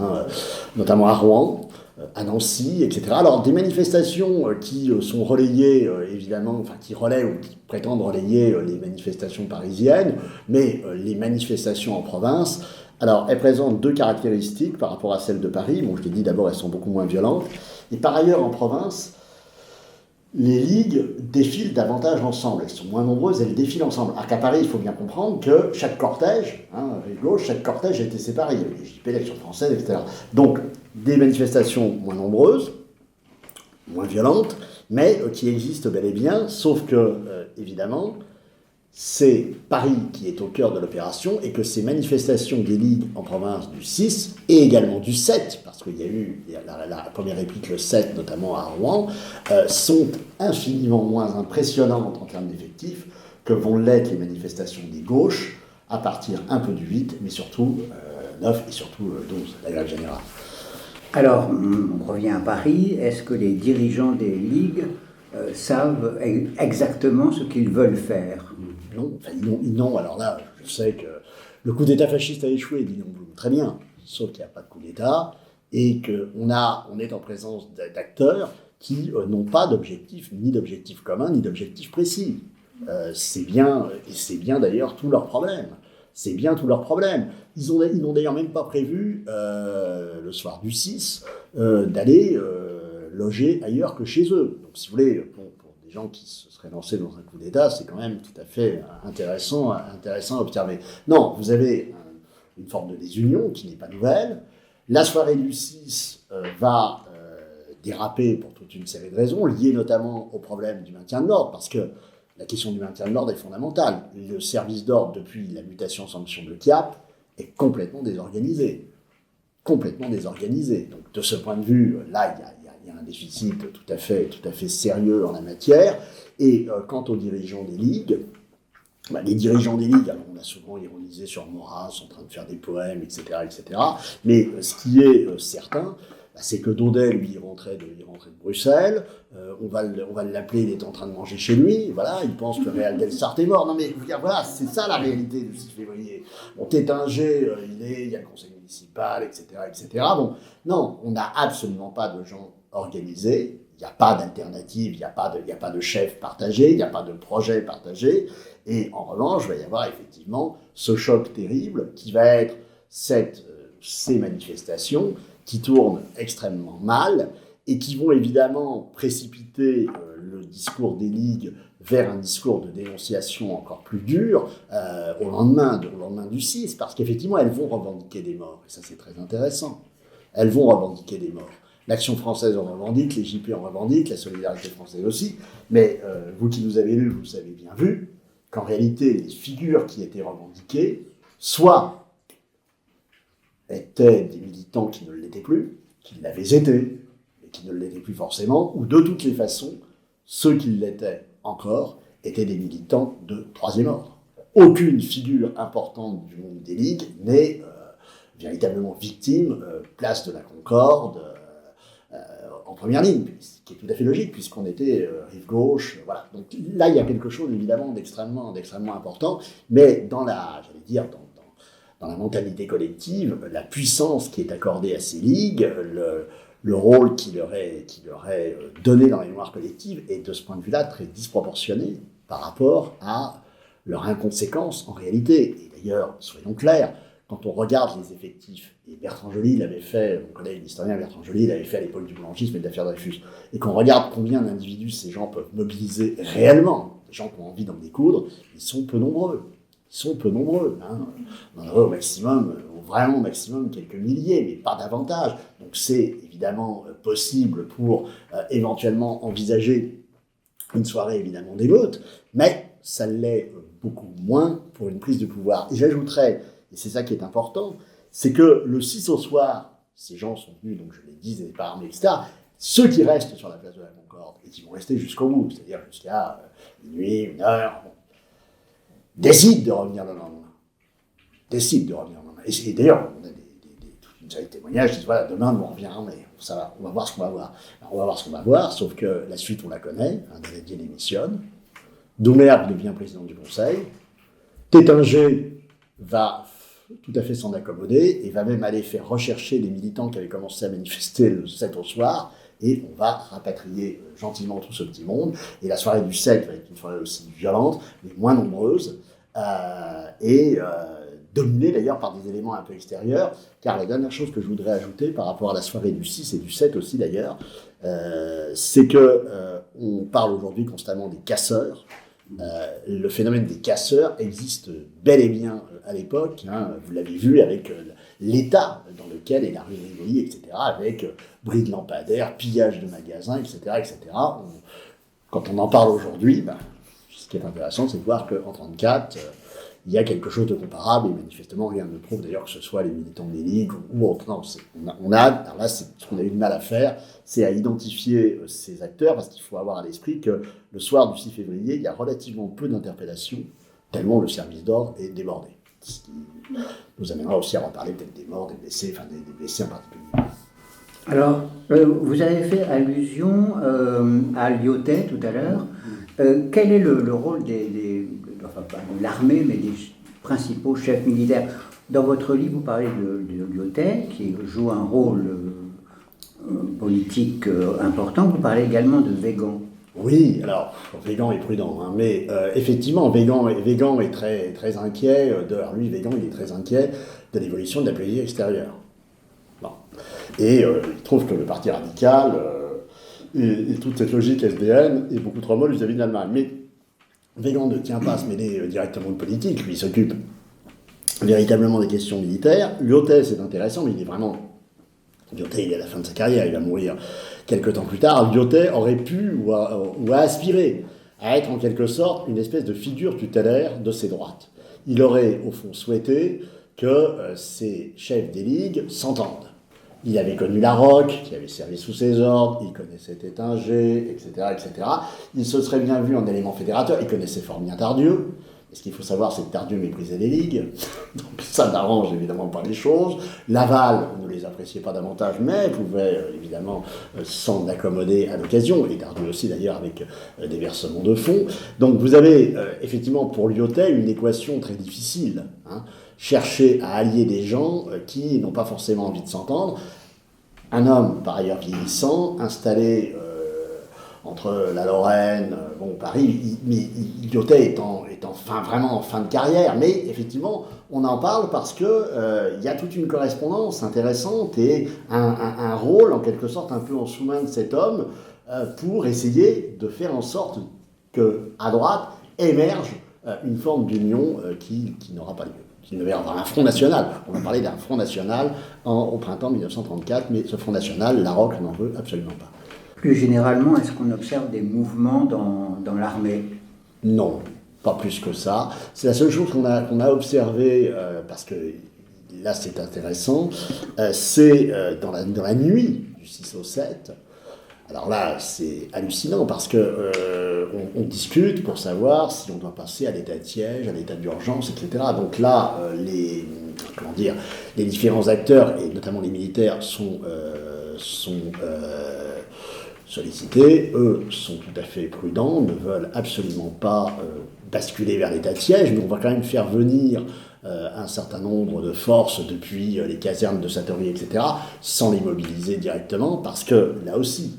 notamment à Rouen, à Nancy, etc. Alors des manifestations qui sont relayées, évidemment, enfin qui relaient ou qui prétendent relayer les manifestations parisiennes, mais les manifestations en province, alors elles présentent deux caractéristiques par rapport à celles de Paris. Bon, je l'ai dit d'abord, elles sont beaucoup moins violentes. Et par ailleurs, en province, les ligues défilent davantage ensemble. Elles sont moins nombreuses, elles défilent ensemble. Alors qu'à Paris, il faut bien comprendre que chaque cortège, rive gauche, chaque cortège a été séparé. Il y avait les JP, l'Action française, etc. Donc, des manifestations moins nombreuses, moins violentes, mais qui existent bel et bien, sauf que, évidemment, c'est Paris qui est au cœur de l'opération et que ces manifestations des ligues en province du 6 et également du 7, parce qu'il y a eu la première réplique le 7, notamment à Rouen, sont infiniment moins impressionnantes en termes d'effectifs que vont l'être les manifestations des gauches à partir un peu du 8, mais surtout 9 et surtout 12, la grève générale. Alors, on revient à Paris. Est-ce que les dirigeants des ligues savent exactement ce qu'ils veulent faire? Non, alors là, je sais que le coup d'État fasciste a échoué, dit Blum, très bien, sauf qu'il n'y a pas de coup d'État et qu'on est en présence d'acteurs qui n'ont pas d'objectif, ni d'objectif commun, ni d'objectif précis. C'est bien d'ailleurs tout leur problème. C'est bien tout leur problème. Ils n'ont d'ailleurs même pas prévu, le soir du 6, d'aller loger ailleurs que chez eux. Donc si vous voulez, pour des gens qui se seraient lancés dans un coup d'État, c'est quand même tout à fait intéressant à observer. Non, vous avez une forme de désunion qui n'est pas nouvelle. La soirée du 6 va déraper pour toute une série de raisons, liées notamment au problème du maintien de l'ordre, parce que la question du maintien de l'ordre est fondamentale. Le service d'ordre, depuis la mutation sanction de CIAP, est complètement désorganisé. Complètement désorganisé. Donc de ce point de vue, là, il y a un déficit tout à fait sérieux en la matière. Et quant aux dirigeants des ligues, les dirigeants des ligues, alors on a souvent ironisé sur Maurras en train de faire des poèmes, etc. Mais ce qui est certain, c'est que Daudet, lui, il rentrait de Bruxelles, on va l'appeler, il est en train de manger chez lui, voilà, il pense que Réal Delsart est mort. Non mais, voilà, c'est ça la réalité du 6 février. On Tétinger, il y a le conseil municipal, etc. Bon, non, on n'a absolument pas de gens organisés, il n'y a pas d'alternative, il n'y a pas de chef partagé, il n'y a pas de projet partagé, et en revanche, il va y avoir effectivement ce choc terrible qui va être ces manifestations qui tournent extrêmement mal et qui vont évidemment précipiter le discours des ligues vers un discours de dénonciation encore plus dur au lendemain du 6, parce qu'effectivement, elles vont revendiquer des morts, et ça c'est très intéressant. Elles vont revendiquer des morts. L'Action française en revendique, les JP en revendiquent, la Solidarité française aussi, mais vous qui nous avez lu, vous avez bien vu qu'en réalité, les figures qui étaient revendiquées, soit étaient des militants qui ne l'étaient plus, qui l'avaient été, et qui ne l'étaient plus forcément, ou de toutes les façons, ceux qui l'étaient encore étaient des militants de troisième ordre. Aucune figure importante du monde des ligues n'est véritablement victime, place de la Concorde, en première ligne, ce qui est tout à fait logique, puisqu'on était rive gauche, voilà. Donc là, il y a quelque chose, évidemment, d'extrêmement important, mais dans la mentalité collective, la puissance qui est accordée à ces ligues, le rôle qui leur est donné dans la mémoire collective est de ce point de vue-là très disproportionné par rapport à leur inconséquence en réalité. Et d'ailleurs, soyons clairs, quand on regarde les effectifs, et Bertrand Joly l'avait fait, mon collègue l'historien Bertrand Joly l'avait fait à l'époque du boulanger et de l'affaire Dreyfus, et qu'on regarde combien d'individus ces gens peuvent mobiliser réellement, des gens qui ont envie d'en découdre, ils sont peu nombreux. Hein. On en aurait au maximum, vraiment au maximum, quelques milliers, mais pas davantage. Donc c'est évidemment possible pour éventuellement envisager une soirée évidemment d'émeute, mais ça l'est beaucoup moins pour une prise de pouvoir. Et j'ajouterais, et c'est ça qui est important, c'est que le 6 au soir, ces gens sont venus, donc je l'ai dit, des pas armés, etc. Ceux qui restent sur la place de la Concorde, et qui vont rester jusqu'au bout, c'est-à-dire jusqu'à minuit, 1 heure, bon, décide de revenir le lendemain. Et d'ailleurs, on a toute une série de témoignages qui disent, voilà, demain, nous on revient armés. Ça va, on va voir ce qu'on va voir. Alors, on va voir ce qu'on va voir, sauf que la suite, on la connaît. Daladier démissionne. Doumergue devient président du Conseil. Tétinger va tout à fait s'en accommoder et va même aller faire rechercher les militants qui avaient commencé à manifester le 7 au soir, et on va rapatrier gentiment tout ce petit monde. Et la soirée du 7 va être une soirée aussi violente, mais moins nombreuse, dominée d'ailleurs par des éléments un peu extérieurs, car la dernière chose que je voudrais ajouter par rapport à la soirée du 6 et du 7 aussi d'ailleurs, c'est que on parle aujourd'hui constamment des casseurs. Le phénomène des casseurs existe bel et bien à l'époque, hein, vous l'avez vu avec l'état dans lequel est la rue de Rivoli, etc., avec bris de lampadaires, pillage de magasins, etc., etc. Quand on en parle aujourd'hui, ce qui est intéressant, c'est de voir qu'en 1934, il y a quelque chose de comparable, et manifestement, rien ne prouve d'ailleurs que ce soit les militants des ligues ou autres. Non, alors là, ce qu'on a eu de mal à faire, c'est à identifier ces acteurs, parce qu'il faut avoir à l'esprit que le soir du 6 février, il y a relativement peu d'interpellations, tellement le service d'ordre est débordé. Ce qui nous amènera aussi à reparler peut-être des morts, des blessés, enfin des blessés en particulier. Alors, vous avez fait allusion à Lyautey tout à l'heure. Quel est le rôle enfin pas de l'armée, mais des principaux chefs militaires? Dans votre livre, vous parlez de Lyautey, qui joue un rôle politique important. Vous parlez également de Weygand. Oui, alors, Weygand est prudent, hein, mais effectivement, Weygand est très, très inquiet, Weygand, il est très inquiet de l'évolution de la politique extérieure. Bon. Et il trouve que le Parti radical et toute cette logique SDN est beaucoup trop molle vis-à-vis de l'Allemagne. Mais Weygand ne tient pas à se mêler directement de politique, lui il s'occupe véritablement des questions militaires. Lyautey, c'est intéressant, mais il est vraiment... Lyautey, il est à la fin de sa carrière, il va mourir quelques temps plus tard. Lyautey aurait pu ou a aspiré à être en quelque sorte une espèce de figure tutélaire de ses droites. Il aurait au fond souhaité que ces chefs des ligues s'entendent. Il avait connu Larocque, qui avait servi sous ses ordres, il connaissait Tétinger, etc., etc. Il se serait bien vu en élément fédérateur, il connaissait fort bien Tardieu. Et ce qu'il faut savoir, c'est que Tardieu méprisait les ligues, donc ça n'arrange évidemment pas les choses. Laval ne les appréciait pas davantage, mais pouvait évidemment s'en accommoder à l'occasion, et Tardieu aussi d'ailleurs avec des versements de fonds. Donc vous avez effectivement pour Lyautey une équation très difficile, hein. Chercher à allier des gens qui n'ont pas forcément envie de s'entendre. Un homme, par ailleurs vieillissant, installé entre la Lorraine, Paris, mais Lyautey est vraiment en fin de carrière. Mais effectivement, on en parle parce que il y a toute une correspondance intéressante et un rôle, en quelque sorte, un peu en sous-main de cet homme pour essayer de faire en sorte qu'à droite émerge une forme d'union qui n'aura pas lieu. Qui ne verra un Front National. On a parlé d'un Front National au printemps 1934, mais ce Front National, Larocque n'en veut absolument pas. Plus généralement, est-ce qu'on observe des mouvements dans l'armée? Non, pas plus que ça. C'est la seule chose qu'on a observée, parce que là c'est intéressant, c'est dans la nuit du 6 au 7. Alors là, c'est hallucinant parce que on discute pour savoir si on doit passer à l'état de siège, à l'état d'urgence, etc. Donc là, les différents acteurs, et notamment les militaires, sont sollicités. Eux sont tout à fait prudents, ne veulent absolument pas basculer vers l'état de siège, mais on va quand même faire venir un certain nombre de forces depuis les casernes de Satory, etc., sans les mobiliser directement, parce que là aussi,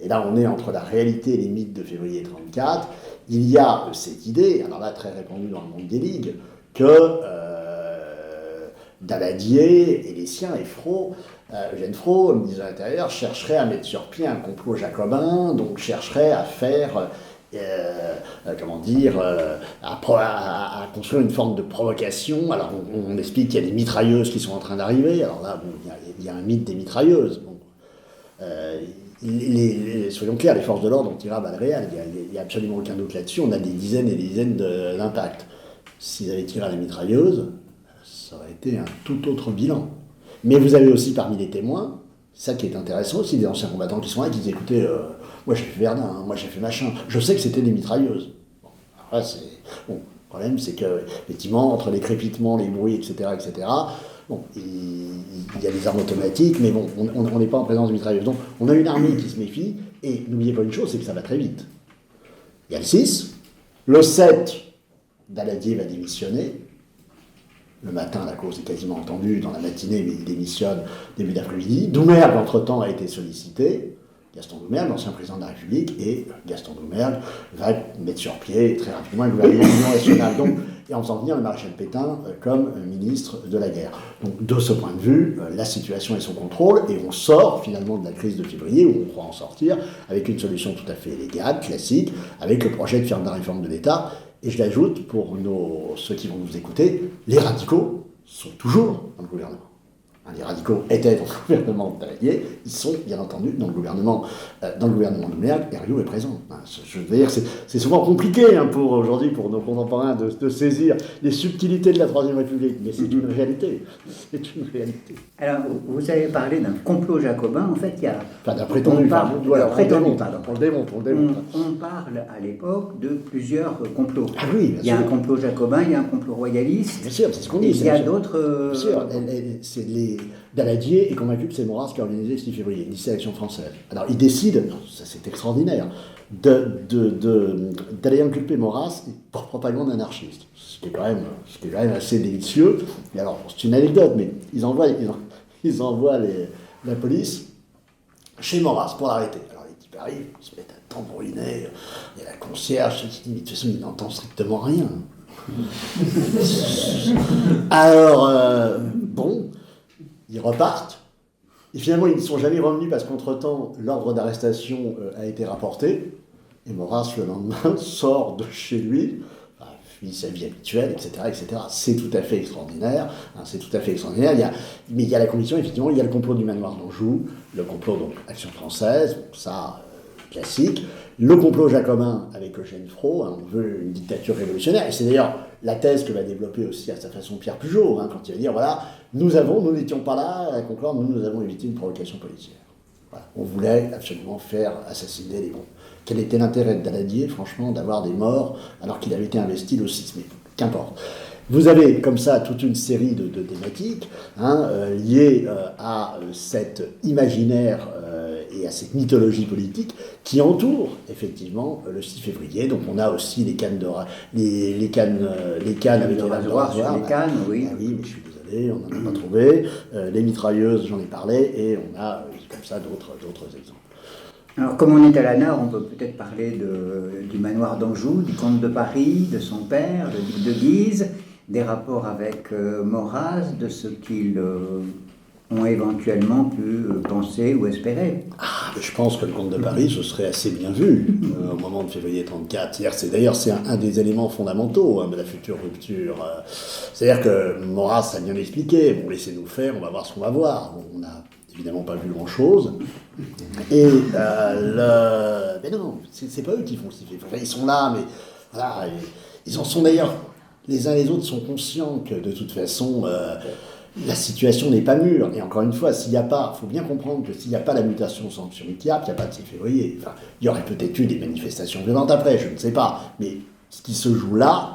et là on est entre la réalité et les mythes de février 1934, il y a cette idée, alors là très répandue dans le monde des ligues, que Daladier et les siens, et Eugène Frot, le ministre de l'Intérieur, chercherait à mettre sur pied un complot jacobin, donc chercherait à faire, à construire une forme de provocation. Alors on explique qu'il y a des mitrailleuses qui sont en train d'arriver, alors là il y a un mythe des mitrailleuses. Soyons clairs, les forces de l'ordre ont tiré à balles réelles, il n'y a absolument aucun doute là-dessus, on a des dizaines et des dizaines d'impacts. S'ils avaient tiré à la mitrailleuse, ça aurait été un tout autre bilan. Mais vous avez aussi parmi les témoins, ça qui est intéressant aussi, des anciens combattants qui sont là, qui disent écoutez, moi j'ai fait Verdun, moi j'ai fait machin, je sais que c'était des mitrailleuses. Bon, après, Le problème, c'est que, effectivement, entre les crépitements, les bruits, etc., bon, il y a des armes automatiques, mais bon, on n'est pas en présence de mitrailleuses. Donc, on a une armée qui se méfie, et n'oubliez pas une chose, c'est que ça va très vite. Il y a le 6, le 7, Daladier va démissionner. Le matin, la cause est quasiment entendue, dans la matinée, mais il démissionne début d'après-midi. Doumergue, entre-temps, a été sollicité. Gaston Doumergue, l'ancien président de la République, et Gaston Doumergue va mettre sur pied très rapidement un gouvernement d'union nationale. Donc, et en faisant venir le maréchal Pétain comme ministre de la guerre. Donc, de ce point de vue, la situation est sous contrôle, et on sort finalement de la crise de février, où on croit en sortir, avec une solution tout à fait légale, classique, avec le projet de faire de la réforme de l'État. Et je l'ajoute, pour ceux qui vont nous écouter, les radicaux sont toujours dans le gouvernement. Les radicaux étaient dans le gouvernement de Daladier, ils sont bien entendu dans le gouvernement Doumergue, et Herriot est présent. Je veux dire, c'est souvent compliqué pour aujourd'hui, pour nos contemporains, de saisir les subtilités de la Troisième République, mais c'est une réalité. C'est une réalité. Alors, vous avez parlé d'un complot jacobin, en fait, il y a... Enfin, d'un prétendu, on le démontre. On parle à l'époque de plusieurs complots. Ah oui, bien sûr. Il y a un complot jacobin, il y a un complot royaliste. Bien sûr, c'est ce qu'on dit. Il y a d'autres... Bien sûr, c'est Daladier est convaincu que c'est Maurras qui a organisé le 6 février, une sélection française. Alors il décide, ça c'est extraordinaire, d'aller inculper Maurras pour propagande anarchiste. Ce qui est quand même assez délicieux. Et alors, c'est une anecdote, mais ils envoient la police chez Maurras pour l'arrêter. Alors les types arrivent, ils se mettent à tambouriner, il y a la concierge qui dit, de toute façon il n'entend strictement rien. Alors, bon, ils repartent, et finalement ils ne sont jamais revenus parce qu'entre-temps, l'ordre d'arrestation a été rapporté, et Maurras, le lendemain, sort de chez lui, vit sa vie habituelle, etc., etc. C'est tout à fait extraordinaire, mais il y a la conviction, effectivement, il y a le complot du manoir d'Anjou, le complot, donc, Action française, ça, classique, le complot jacobin avec Eugène Frot, on veut une dictature révolutionnaire, et c'est d'ailleurs la thèse que va développer aussi à sa façon Pierre Pujaut, quand il va dire, voilà, nous n'étions pas là à la Concorde, nous avons évité une provocation policière. Voilà. On voulait absolument faire assassiner les bons. Quel était l'intérêt de Daladier, franchement, d'avoir des morts alors qu'il avait été investi le 6 mai? Qu'importe. Vous avez comme ça toute une série de thématiques liées à cet imaginaire et à cette mythologie politique qui entoure effectivement le 6 février. Donc on a aussi les cannes avec les rasoirs sur les cannes, oui. Ah oui, mais je suis désolé, on n'en a pas trouvé. Les mitrailleuses, j'en ai parlé, et on a comme ça d'autres exemples. Alors, comme on est à la Nord, on peut peut-être parler du manoir d'Anjou, du comte de Paris, de son père, le duc de Guise, des rapports avec Maurras, de ce qu'ils ont éventuellement pu penser ou espérer. Je pense que le comte de Paris, ce serait assez bien vu au moment de février 1934. D'ailleurs, c'est un des éléments fondamentaux de la future rupture. C'est-à-dire que Maurras a bien expliqué, bon, laissez-nous faire, on va voir ce qu'on va voir. Bon, on n'a évidemment pas vu grand-chose. Et mais non, c'est pas eux qui font ce qu'ils font. Enfin, ils sont là, mais voilà, ils en sont d'ailleurs, les uns et les autres sont conscients que de toute façon, la situation n'est pas mûre. Et encore une fois, faut bien comprendre que s'il n'y a pas la mutation sanction Micap, il n'y a pas de 6 février. Enfin, il y aurait peut-être eu des manifestations violentes après, je ne sais pas. Mais ce qui se joue là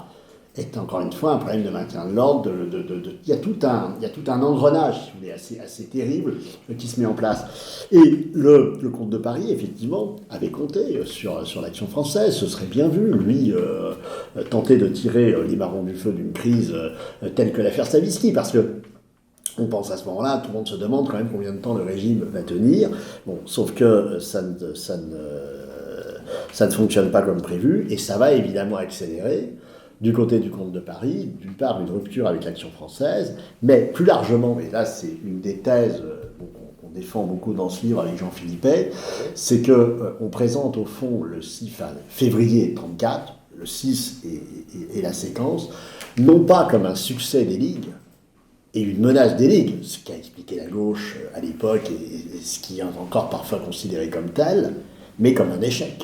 est encore une fois un problème de maintien de l'ordre. Il y a tout un engrenage, si vous voulez, assez terrible qui se met en place. Et le comte de Paris, effectivement, avait compté sur l'action française. Ce serait bien vu, lui, tenter de tirer les barons du feu d'une crise telle que l'affaire Stavisky, parce que on pense à ce moment-là, tout le monde se demande quand même combien de temps le régime va tenir. Bon, sauf que ça ne fonctionne pas comme prévu, et ça va évidemment accélérer du côté du comte de Paris, d'une part une rupture avec l'action française, mais plus largement, et là c'est une des thèses qu'on défend beaucoup dans ce livre avec Jean Philippet, c'est qu'on présente au fond le 6 février 1934, le 6 et la séquence, non pas comme un succès des Ligues, et une menace des Ligues, ce qu'a expliqué la gauche à l'époque, et ce qui est encore parfois considéré comme tel, mais comme un échec.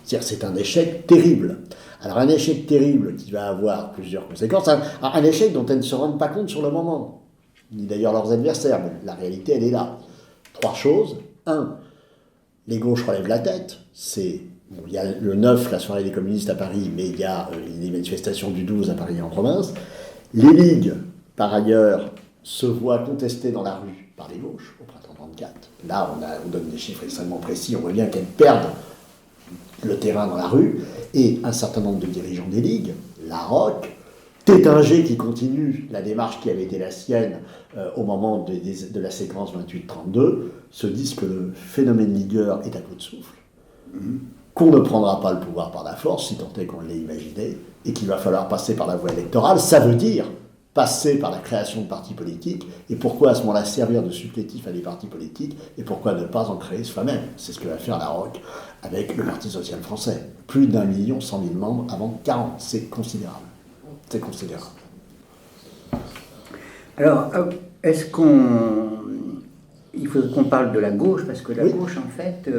C'est-à-dire c'est un échec terrible. Alors un échec terrible qui va avoir plusieurs conséquences, un échec dont elles ne se rendent pas compte sur le moment, ni d'ailleurs leurs adversaires, mais la réalité elle est là. 3 choses. 1, les gauches relèvent la tête, c'est Bon, il y a le 9, la soirée des communistes à Paris, mais il y a les manifestations du 12 à Paris et en province. Les ligues, par ailleurs, se voient contestées dans la rue par les gauches au printemps 34. Là, on donne des chiffres extrêmement précis, on voit bien qu'elles perdent le terrain dans la rue, et un certain nombre de dirigeants des ligues, Larocque, Tétinger qui continue la démarche qui avait été la sienne au moment de la séquence 28-32, se disent que le phénomène ligueur est à bout de souffle, qu'on ne prendra pas le pouvoir par la force, si tant est qu'on l'ait imaginé, et qu'il va falloir passer par la voie électorale. Ça veut dire passer par la création de partis politiques, et pourquoi à ce moment-là servir de supplétif à des partis politiques, et pourquoi ne pas en créer soi-même. C'est ce que va faire Larocque avec le Parti social français. Plus d'1 100 000 membres avant 40, c'est considérable. C'est considérable. Alors, il faut qu'on parle de la gauche, parce que la gauche, en fait,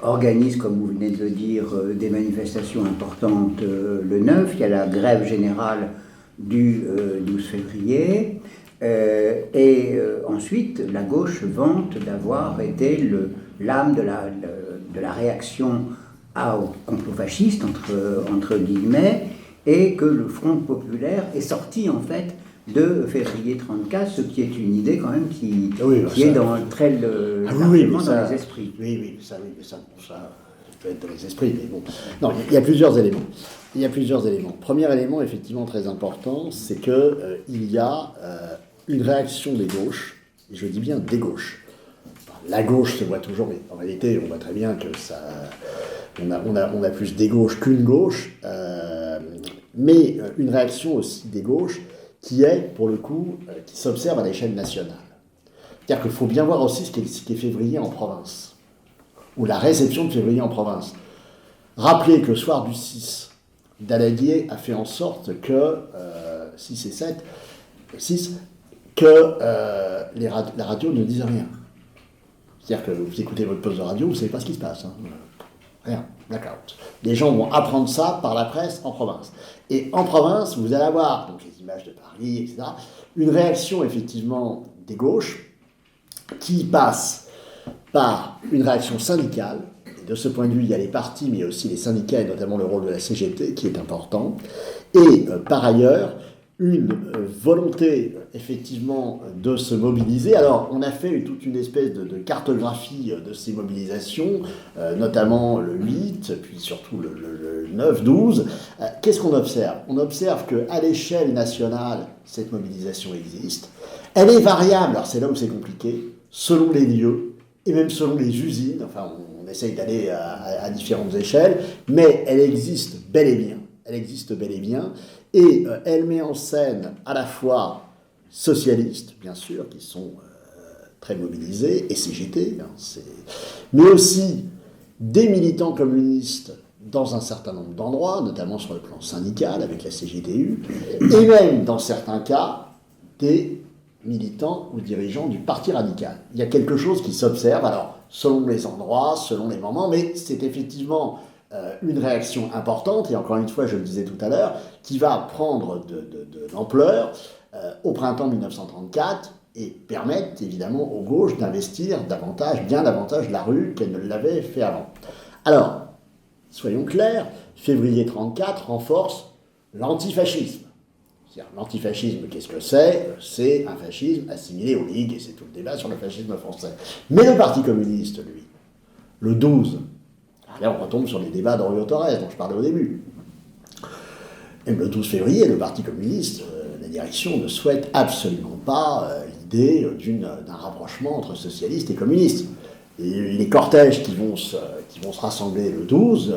organise, comme vous venez de le dire, des manifestations importantes le 9. Il y a la grève générale du 12 février. Et ensuite, la gauche vante d'avoir été l'âme de la réaction au complot fasciste, entre guillemets, et que le Front populaire est sorti, en fait, de février 34, ce qui est une idée quand même qui est très largement dans les esprits. Oui, ça peut être dans les esprits, mais bon. Non, il y a plusieurs éléments. Premier élément, effectivement, très important, c'est que il y a une réaction des gauches, et je dis bien des gauches. Enfin, la gauche se voit toujours, mais en réalité, on voit très bien que ça... On a plus des gauches qu'une gauche, mais une réaction aussi des gauches qui est, pour le coup, qui s'observe à l'échelle nationale. C'est-à-dire qu'il faut bien voir aussi ce qu'est février en province, ou la réception de février en province. Rappelez que le soir du 6, Daladier a fait en sorte que, 6 et 7, 6, que la radio ne dise rien. C'est-à-dire que vous écoutez votre poste de radio, vous ne savez pas ce qui se passe. Hein. Rien, blackout. Les gens vont apprendre ça par la presse en province. Et en province, vous allez avoir, donc les images de Paris, etc., une réaction effectivement des gauches qui passe par une réaction syndicale. Et de ce point de vue, il y a les partis, mais aussi les syndicats, et notamment le rôle de la CGT qui est important. Et par ailleurs, une volonté effectivement de se mobiliser. Alors, on a fait toute une espèce de cartographie de ces mobilisations, notamment le 8, puis surtout le 9, 12. Qu'est-ce qu'on observe ? On observe qu'à l'échelle nationale, cette mobilisation existe. Elle est variable, alors c'est là où c'est compliqué, selon les lieux, et même selon les usines. Enfin, on essaye d'aller à différentes échelles, mais elle existe bel et bien. Elle existe bel et bien. Et elle met en scène à la fois socialistes, bien sûr, qui sont très mobilisés, et CGT, mais aussi des militants communistes dans un certain nombre d'endroits, notamment sur le plan syndical, avec la CGTU, et même, dans certains cas, des militants ou dirigeants du Parti radical. Il y a quelque chose qui s'observe, alors, selon les endroits, selon les moments, mais c'est effectivement... une réaction importante, et encore une fois, je le disais tout à l'heure, qui va prendre de l'ampleur au printemps 1934 et permettre évidemment aux gauches d'investir bien davantage la rue qu'elles ne l'avaient fait avant. Alors, soyons clairs, février 1934 renforce l'antifascisme. C'est-à-dire, l'antifascisme, qu'est-ce que c'est ? C'est un fascisme assimilé aux ligues, et c'est tout le débat sur le fascisme français. Mais le Parti communiste, lui, le 12, là, on retombe sur les débats d'Henriot Torres, dont je parlais au début. Même le 12 février, le Parti communiste, la direction ne souhaite absolument pas l'idée d'un rapprochement entre socialistes et communistes. Et les cortèges qui vont se rassembler le 12,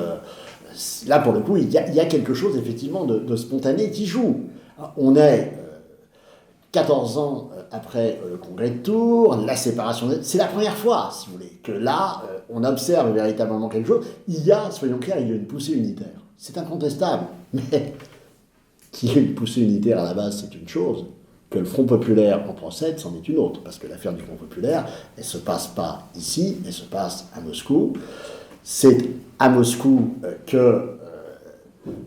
là, pour le coup, il y a quelque chose, effectivement, de spontané qui joue. On est 14 ans après le congrès de Tours, la séparation... C'est la première fois, si vous voulez, que là, on observe véritablement quelque chose. Il y a, soyons clairs, il y a une poussée unitaire. C'est incontestable. Mais qu'il y ait une poussée unitaire à la base, c'est une chose. Que le Front populaire en procède, c'en est une autre. Parce que l'affaire du Front populaire, elle ne se passe pas ici, elle se passe à Moscou. C'est à Moscou que...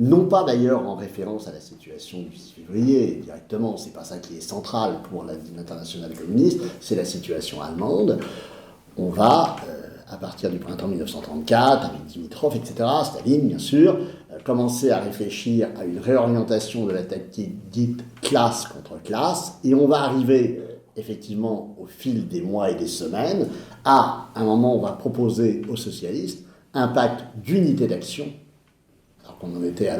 non pas d'ailleurs en référence à la situation du 6 février directement, c'est pas ça qui est central pour l'internationale communiste, c'est la situation allemande. On va à partir du printemps 1934, avec Dimitrov, etc., Staline, bien sûr, commençait à réfléchir à une réorientation de la tactique dite classe contre classe, et on va arriver effectivement au fil des mois et des semaines à un moment où on va proposer aux socialistes un pacte d'unité d'action, alors qu'on en était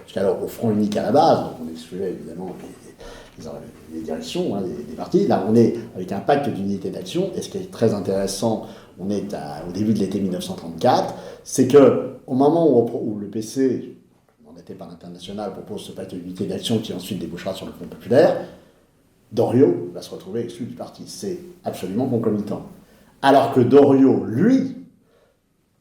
jusqu'alors au front unique à la base, donc on excluait évidemment les directions des partis. Là, on est avec un pacte d'unité d'action, et ce qui est très intéressant, on est au début de l'été 1934, c'est qu'au moment où le PC, mandaté par l'International, propose ce pacte d'unité d'action qui ensuite débouchera sur le Front populaire, Doriot va se retrouver exclu du parti. C'est absolument concomitant. Alors que Doriot, lui,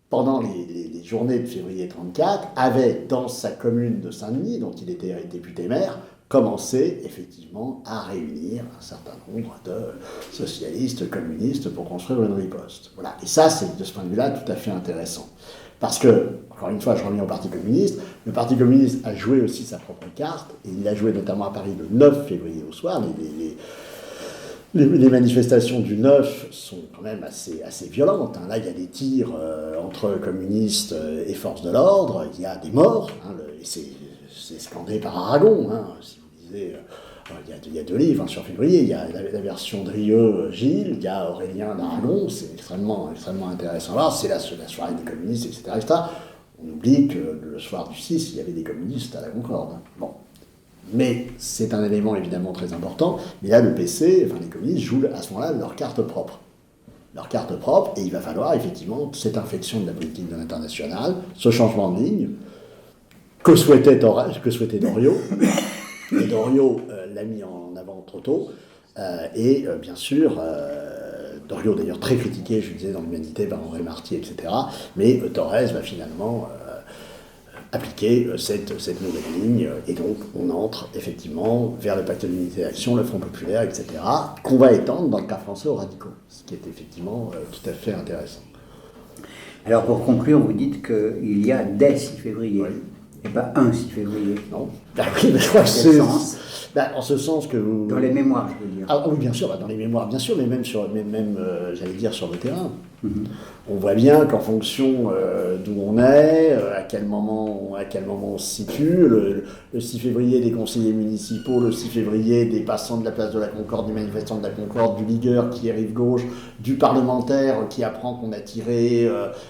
pendant les journées de février 1934, avait dans sa commune de Saint-Denis, dont il était député maire, commencé effectivement à réunir un certain nombre de socialistes, communistes pour construire une riposte. Voilà. Et ça, c'est de ce point de vue-là tout à fait intéressant. Parce que, encore une fois, je reviens au Parti communiste, le Parti communiste a joué aussi sa propre carte, et il a joué notamment à Paris le 9 février au soir. Les manifestations du 9 sont quand même assez violentes. Là, il y a des tirs entre communistes et forces de l'ordre, il y a des morts, et c'est scandé par Aragon. Si vous lisez, il y a deux livres sur février, il y a la version Drieux-Gilles, il y a Aurélien d'Aragon, c'est extrêmement intéressant. Là, c'est la soirée des communistes, etc. On oublie que le soir du 6, il y avait des communistes à la Concorde. Bon. Mais c'est un élément évidemment très important. Mais là, le PC, les communistes jouent à ce moment-là leur carte propre. Et il va falloir effectivement cette inflexion de la politique de l'International, ce changement de ligne, que souhaitait Doriot. Et Doriot l'a mis en avant trop tôt. Bien sûr, Doriot d'ailleurs très critiqué, je le disais, dans l'Humanité par André Marty, etc. Mais Thorez va finalement appliquer cette nouvelle ligne, et donc on entre effectivement vers le pacte d'unité d'action, le Front populaire, etc., qu'on va étendre dans le cas français aux radicaux, ce qui est effectivement tout à fait intéressant. Alors pour conclure, vous dites qu'il y a des 6 février, oui, et pas un 6 février. Non. Oui, mais je crois que c'est... en ce sens que vous... Dans les mémoires, je veux dire. Ah oui, bien sûr, dans les mémoires, bien sûr, mais même j'allais dire, sur le terrain. Mm-hmm. On voit bien qu'en fonction d'où on est, à quel moment on se situe, le 6 février des conseillers municipaux, le 6 février des passants de la place de la Concorde, du manifestant de la Concorde, du ligueur qui est rive gauche, du parlementaire qui apprend qu'on a tiré...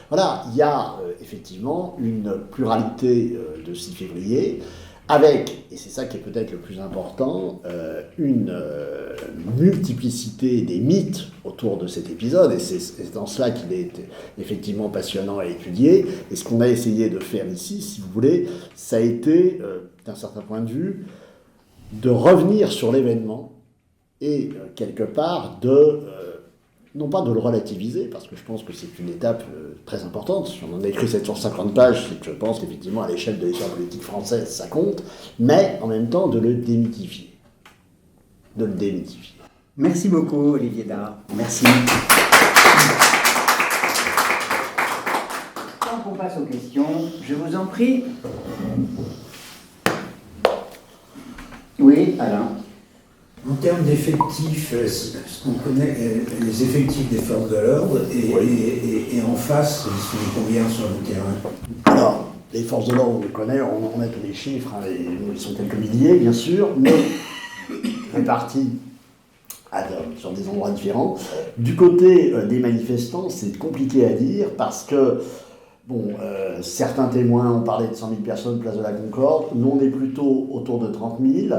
voilà, il y a effectivement une pluralité de 6 février, avec, et c'est ça qui est peut-être le plus important, une multiplicité des mythes autour de cet épisode, et c'est dans cela qu'il est effectivement passionnant à étudier. Et ce qu'on a essayé de faire ici, si vous voulez, ça a été, d'un certain point de vue, de revenir sur l'événement et, quelque part, non pas de le relativiser, parce que je pense que c'est une étape très importante. Si on en a écrit 750 pages, c'est que je pense qu'effectivement, à l'échelle de l'histoire politique française, ça compte, mais en même temps de le démythifier. Merci beaucoup, Olivier Dard. Merci. Avant qu'on passe aux questions, je vous en prie. Oui, Alain. En termes d'effectifs, on connaît les effectifs des forces de l'ordre et en face, ils sont combien sur le terrain? Alors, les forces de l'ordre, on les connaît, on a tous les chiffres, ils sont quelques milliers, bien sûr, mais répartis sur des endroits différents. Du côté des manifestants, c'est compliqué à dire parce que, certains témoins ont parlé de 100 000 personnes place de la Concorde, nous on est plutôt autour de 30 000.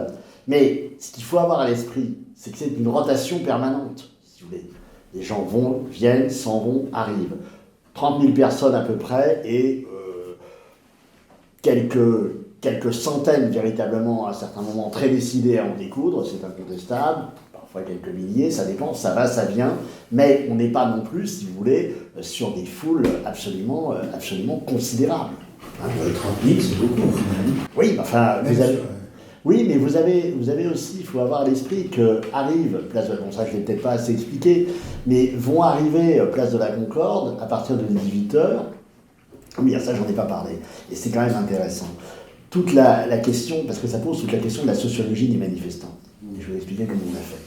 Mais ce qu'il faut avoir à l'esprit, c'est que c'est une rotation permanente, si vous voulez. Les gens vont, viennent, s'en vont, arrivent. 30 000 personnes à peu près, et quelques centaines véritablement, à un certain moment, très décidés à en découdre, c'est incontestable. Parfois quelques milliers, ça dépend, ça va, ça vient. Mais on n'est pas non plus, si vous voulez, sur des foules absolument considérables. 30 000, c'est beaucoup. Oui, enfin, oui, mais vous avez aussi, il faut avoir à l'esprit que arrive place de la Concorde, ça je ne l'ai peut-être pas assez expliqué, mais vont arriver place de la Concorde à partir de 18h. Oui, ça j'en ai pas parlé, et c'est quand même intéressant. Toute la question, parce que ça pose toute la question de la sociologie des manifestants. Je vais vous expliquer comment on a fait.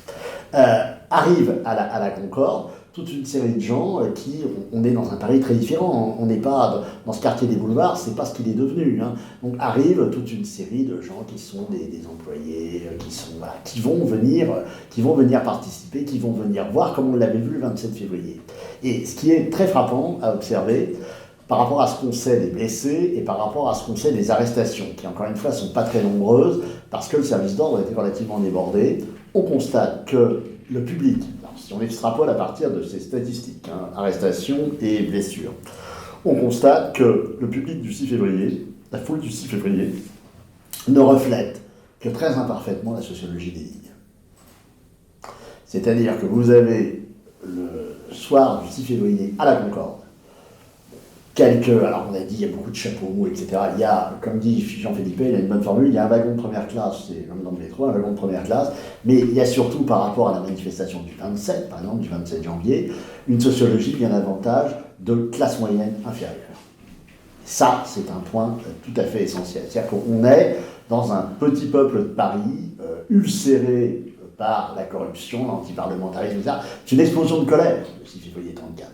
Arrive à la Concorde toute une série de gens qui, on est dans un Paris très différent, on n'est pas dans ce quartier des boulevards, c'est pas ce qu'il est devenu. Hein. Donc arrive toute une série de gens qui sont des employés, qui vont venir participer, qui vont venir voir comme on l'avait vu le 27 février. Et ce qui est très frappant à observer, par rapport à ce qu'on sait des blessés et par rapport à ce qu'on sait des arrestations, qui encore une fois ne sont pas très nombreuses, parce que le service d'ordre était relativement débordé, on constate que le public, si on extrapole à partir de ces statistiques, arrestations et blessures, on constate que le public du 6 février, la foule du 6 février, ne reflète que très imparfaitement la sociologie des lignes. C'est-à-dire que vous avez le soir du 6 février à la Concorde, alors on a dit, il y a beaucoup de chapeaux mous, etc. Il y a, comme dit Jean-Philippe, il y a une bonne formule, il y a un wagon de première classe, c'est comme dans le métro, un wagon de première classe, mais il y a surtout par rapport à la manifestation du 27, par exemple, du 27 janvier, une sociologie bien davantage de classe moyenne inférieure. Ça, c'est un point tout à fait essentiel. C'est-à-dire qu'on est dans un petit peuple de Paris, ulcéré par la corruption, l'antiparlementarisme, etc. C'est une explosion de colère, le 6 février 34.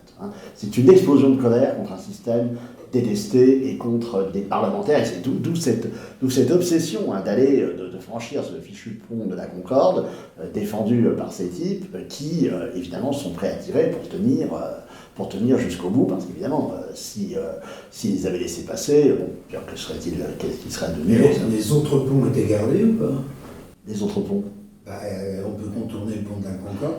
C'est une explosion de colère contre un système détesté et contre des parlementaires. Et c'est d'où cette obsession d'aller, de franchir ce fichu pont de la Concorde, défendu par ces types qui, évidemment, sont prêts à tirer pour tenir jusqu'au bout, parce qu'évidemment, s'ils avaient laissé passer, qu'est-ce qu'il serait devenu? Les autres ponts étaient gardés ou pas? Les autres ponts? On peut contourner le pont de la Concorde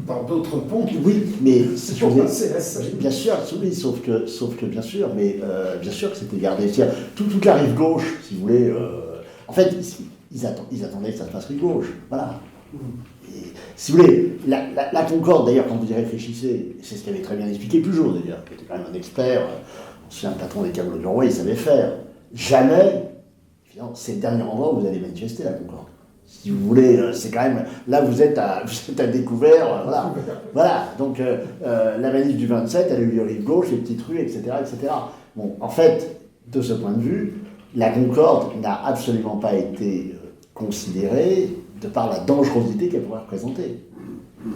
par d'autres ponts. Oui, mais si pour vous passer la Seine. Bien sûr, oui, sauf que bien sûr, mais bien sûr que c'était gardé. Toute la rive gauche, si vous voulez. En fait, ils attendaient que ça se passe rive gauche. Voilà. Et, si vous voulez, la Concorde, d'ailleurs, quand vous y réfléchissez, c'est ce qu'avait très bien expliqué Pujol, d'ailleurs, qui était quand même un expert, ancien patron des câbles du roi, il savait faire. Jamais, finalement, c'est le dernier endroit où vous allez manifester la Concorde. Si vous voulez, c'est quand même... Là, vous êtes à découvert, voilà. Voilà, donc la manif du 27, elle a eu lieu rive gauche, les petites rues, etc., etc. Bon, en fait, de ce point de vue, la Concorde n'a absolument pas été considérée de par la dangerosité qu'elle pourrait représenter.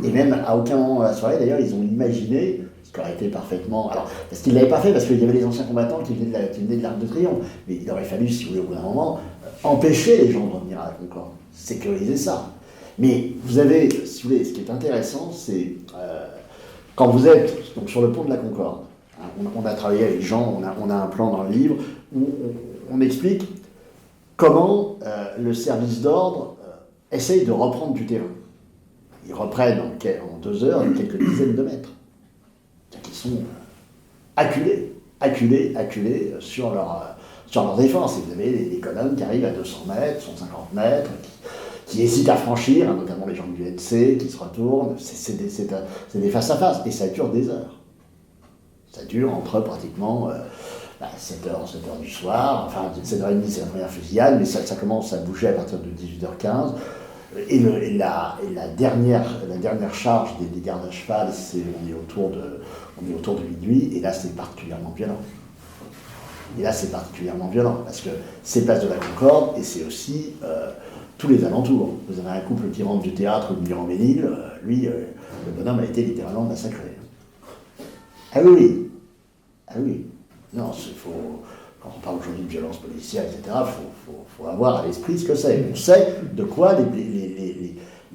Et même, à aucun moment de la soirée, d'ailleurs, ils ont imaginé, ce qui aurait été parfaitement... Alors, parce qu'ils ne l'avaient pas fait, parce qu'il y avait des anciens combattants qui venaient de l'Arc de Triomphe. Mais il aurait fallu, si vous voulez, au bout d'un moment, empêcher les gens de revenir à la Concorde. Sécuriser ça. Mais vous avez, si vous voulez, ce qui est intéressant, c'est quand vous êtes donc, sur le pont de la Concorde, on a travaillé avec Jean, on a un plan dans le livre où on explique comment le service d'ordre essaye de reprendre du terrain. Ils reprennent en 2 heures quelques dizaines de mètres. C'est-à-dire qu'ils sont acculés sur leur défense. Et vous avez des colonnes qui arrivent à 200 mètres, 150 mètres, qui hésitent à franchir, notamment les gens du NC, qui se retournent. C'est des face-à-face. Et ça dure des heures. Ça dure entre pratiquement 7h du soir. Enfin, 7h30, c'est la première fusillade, mais ça commence à bouger à partir de 18h15. Et la dernière charge des gardes à cheval, on est autour de minuit, et là, c'est particulièrement violent. Parce que c'est place de la Concorde, et c'est aussi tous les alentours. Vous avez un couple qui rentre du théâtre du Mirambénil, lui, le bonhomme a été littéralement massacré. Ah oui. Non, quand on parle aujourd'hui de violence policière, etc., il faut avoir à l'esprit ce que c'est. On sait de quoi les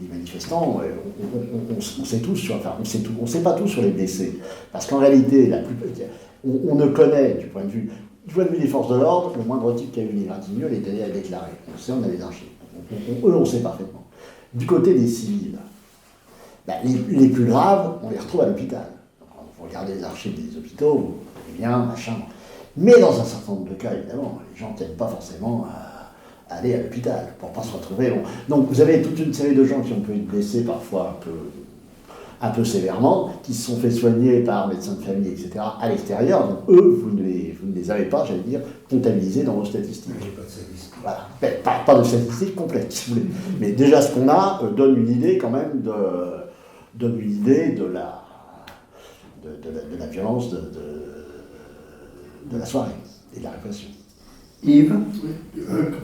manifestants, on sait tous on sait pas tout sur les blessés. Parce qu'en réalité, on ne connaît, du point de vue des forces de l'ordre, le moindre type qui a eu une égratignure, il est allé à déclarer. On sait, on a les archives. Eux, on sait parfaitement. Du côté des civils, les plus graves, on les retrouve à l'hôpital. Vous regardez les archives des hôpitaux, vous voyez bien, machin. Mais dans un certain nombre de cas, évidemment, les gens ne tiennent pas forcément à aller à l'hôpital pour ne pas se retrouver. Donc vous avez toute une série de gens qui ont pu être blessés parfois un peu sévèrement, qui se sont fait soigner par médecins de famille, etc., à l'extérieur. Donc eux, vous ne les avez pas, j'allais dire, comptabilisés dans vos statistiques. J'ai pas de statistiques. Voilà. Pas de statistiques complètes, si vous voulez. Mais déjà, ce qu'on a donne une idée quand même de la violence de la soirée et de la répression. Yves,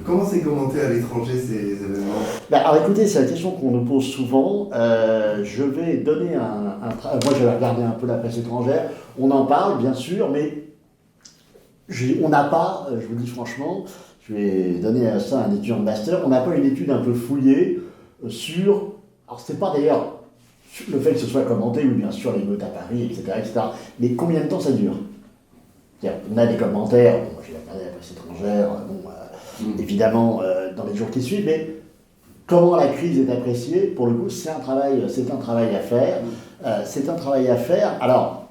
comment c'est commenté à l'étranger ces événements? Alors écoutez, c'est la question qu'on nous pose souvent. Je vais donner un moi j'avais regardé un peu la presse étrangère, on en parle bien sûr, mais on n'a pas, je vous dis franchement, je vais donner à ça un étudiant de master, on n'a pas une étude un peu fouillée sur, alors c'est pas d'ailleurs le fait que ce soit commenté, oui bien sûr l'émeute à Paris, etc., mais combien de temps ça dure? On a des commentaires, bon, j'ai regardé la presse étrangère, évidemment dans les jours qui suivent, mais comment la crise est appréciée, pour le coup, c'est un travail à faire. C'est un travail à faire. Alors,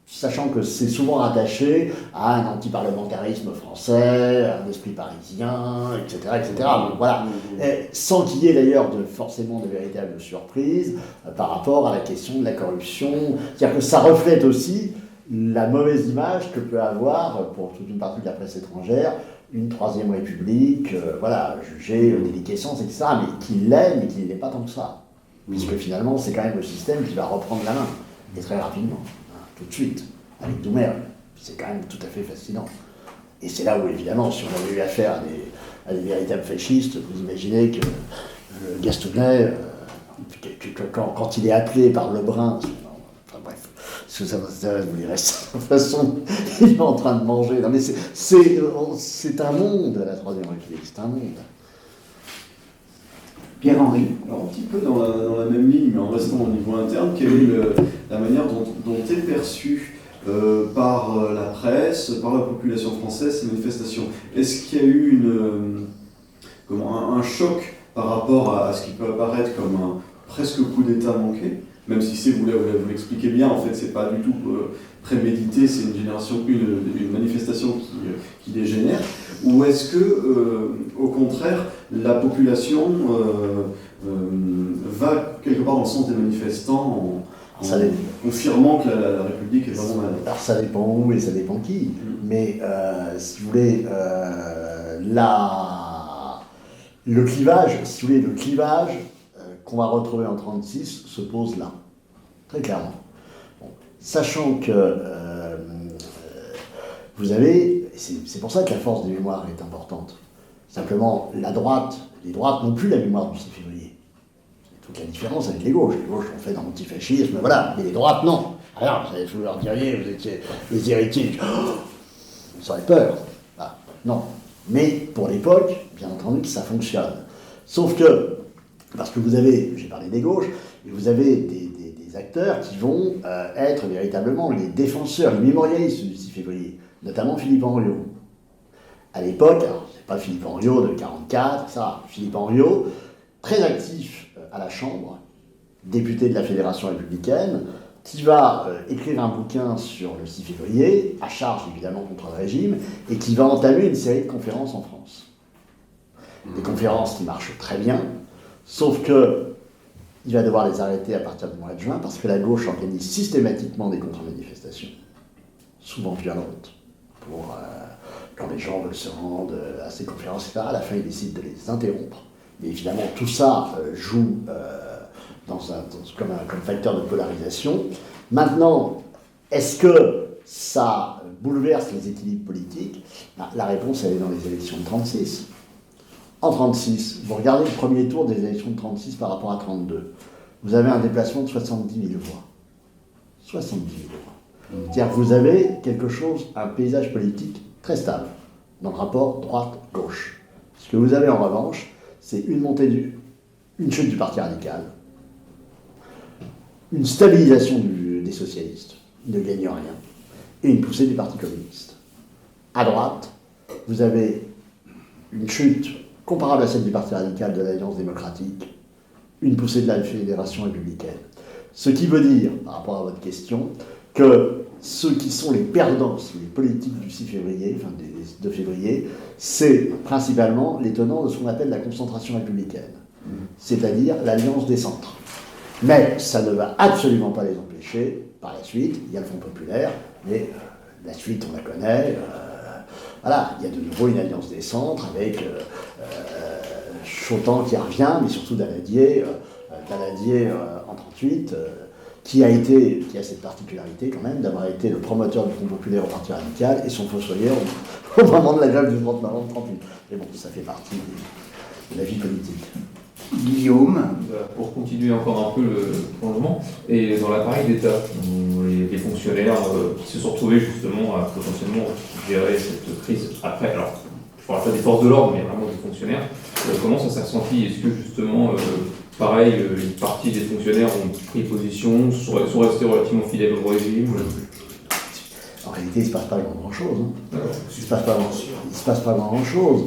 sachant que c'est souvent rattaché à un antiparlementarisme français, à un esprit parisien, etc. Donc, voilà. Sans qu'il y ait d'ailleurs forcément de véritables surprises par rapport à la question de la corruption. C'est-à-dire que ça reflète aussi la mauvaise image que peut avoir, pour toute une partie de la presse étrangère, une Troisième République, jugée déliquescence, etc., mais qui l'est, mais qui ne l'est pas tant que ça. Puisque finalement, c'est quand même le système qui va reprendre la main, et très rapidement, tout de suite, avec Doumer. C'est quand même tout à fait fascinant. Et c'est là où, évidemment, si on avait eu affaire à des véritables fascistes, vous imaginez que Gastounet, quand il est appelé par Lebrun, enfin bref, ça vous lirez ça. De toute façon, il est en train de manger. Non, mais c'est un monde, la Troisième République, c'est un monde. Pierre-Henri. Alors, un petit peu dans la même ligne, mais en restant au niveau interne, quelle est la manière dont est perçue par la presse, par la population française, ces manifestations? Est-ce qu'il y a eu un choc par rapport à ce qui peut apparaître comme un presque coup d'État manqué? Même si vous l'expliquez bien, en fait, c'est pas du tout prémédité, c'est une manifestation qui dégénère. Ou est-ce que, au contraire, la population va quelque part dans le sens des manifestants en confirmant que la République est vraiment malade? Alors ça dépend où et ça dépend qui. Mais si vous voulez, le clivage qu'on va retrouver en 1936 se pose là, très clairement. Bon, sachant que vous avez, c'est pour ça que la force des mémoires est importante. Simplement, les droites n'ont plus la mémoire du 6 février. C'est toute la différence avec les gauches. Les gauches ont fait dans l'antifascisme, voilà, mais les droites, non. Alors, vous leur diriez, vous étiez les héritiers, vous aurez peur. Ah, non. Mais pour l'époque, bien entendu, ça fonctionne. Sauf que, parce que vous avez, j'ai parlé des gauches, et vous avez des acteurs qui vont être véritablement les défenseurs, les mémorialistes du 6 février, notamment Philippe Henriot. À l'époque, alors c'est pas Philippe Henriot de 1944, ça, Philippe Henriot, très actif à la Chambre, député de la Fédération républicaine, qui va écrire un bouquin sur le 6 février, à charge évidemment contre le régime, et qui va entamer une série de conférences en France. Des conférences qui marchent très bien, sauf que il va devoir les arrêter à partir du mois de juin, parce que la gauche organise systématiquement des contre-manifestations, souvent violentes, pour quand les gens veulent se rendre à ces conférences, etc. À la fin, ils décident de les interrompre. Mais évidemment, tout ça joue comme facteur de polarisation. Maintenant, est-ce que ça bouleverse les équilibres politiques? La réponse, elle est dans les élections de 1936. En 1936, vous regardez le premier tour des élections de 1936 par rapport à 1932. Vous avez un déplacement de 70 000 voix. 70 000 voix. C'est-à-dire que vous avez un paysage politique très stable dans le rapport droite-gauche. Ce que vous avez en revanche, c'est une chute du Parti radical, une stabilisation des socialistes, ils ne gagnent rien, et une poussée du Parti communiste. À droite, vous avez une chute comparable à celle du Parti radical de l'Alliance démocratique, une poussée de la Fédération républicaine. Ce qui veut dire, par rapport à votre question, que ceux qui sont les perdants sous les politiques du 6 février, enfin des 2 février, c'est principalement les tenants de ce qu'on appelle la concentration républicaine, c'est-à-dire l'alliance des centres. Mais ça ne va absolument pas les empêcher, par la suite, il y a le Front populaire, mais la suite on la connaît, voilà, il y a de nouveau une alliance des centres avec Chautemps qui revient, mais surtout Daladier en 1938, qui a cette particularité quand même d'avoir été le promoteur du Front populaire au Parti radical et son fossoyeur au moment de la grève du 30 novembre 1938. Mais bon, ça fait partie de la vie politique. Guillaume. Voilà, pour continuer encore un peu le prolongement, et dans l'appareil d'État, où les fonctionnaires qui se sont retrouvés justement à potentiellement gérer cette crise après, alors je ne parle pas des forces de l'ordre, mais vraiment des fonctionnaires, comment ça s'est ressenti? Est-ce que justement, pareil, une partie des fonctionnaires ont pris position, sont restés relativement fidèles au régime? En réalité, il ne se passe pas grand-chose. Hein. Alors, Il ne se passe pas grand-chose.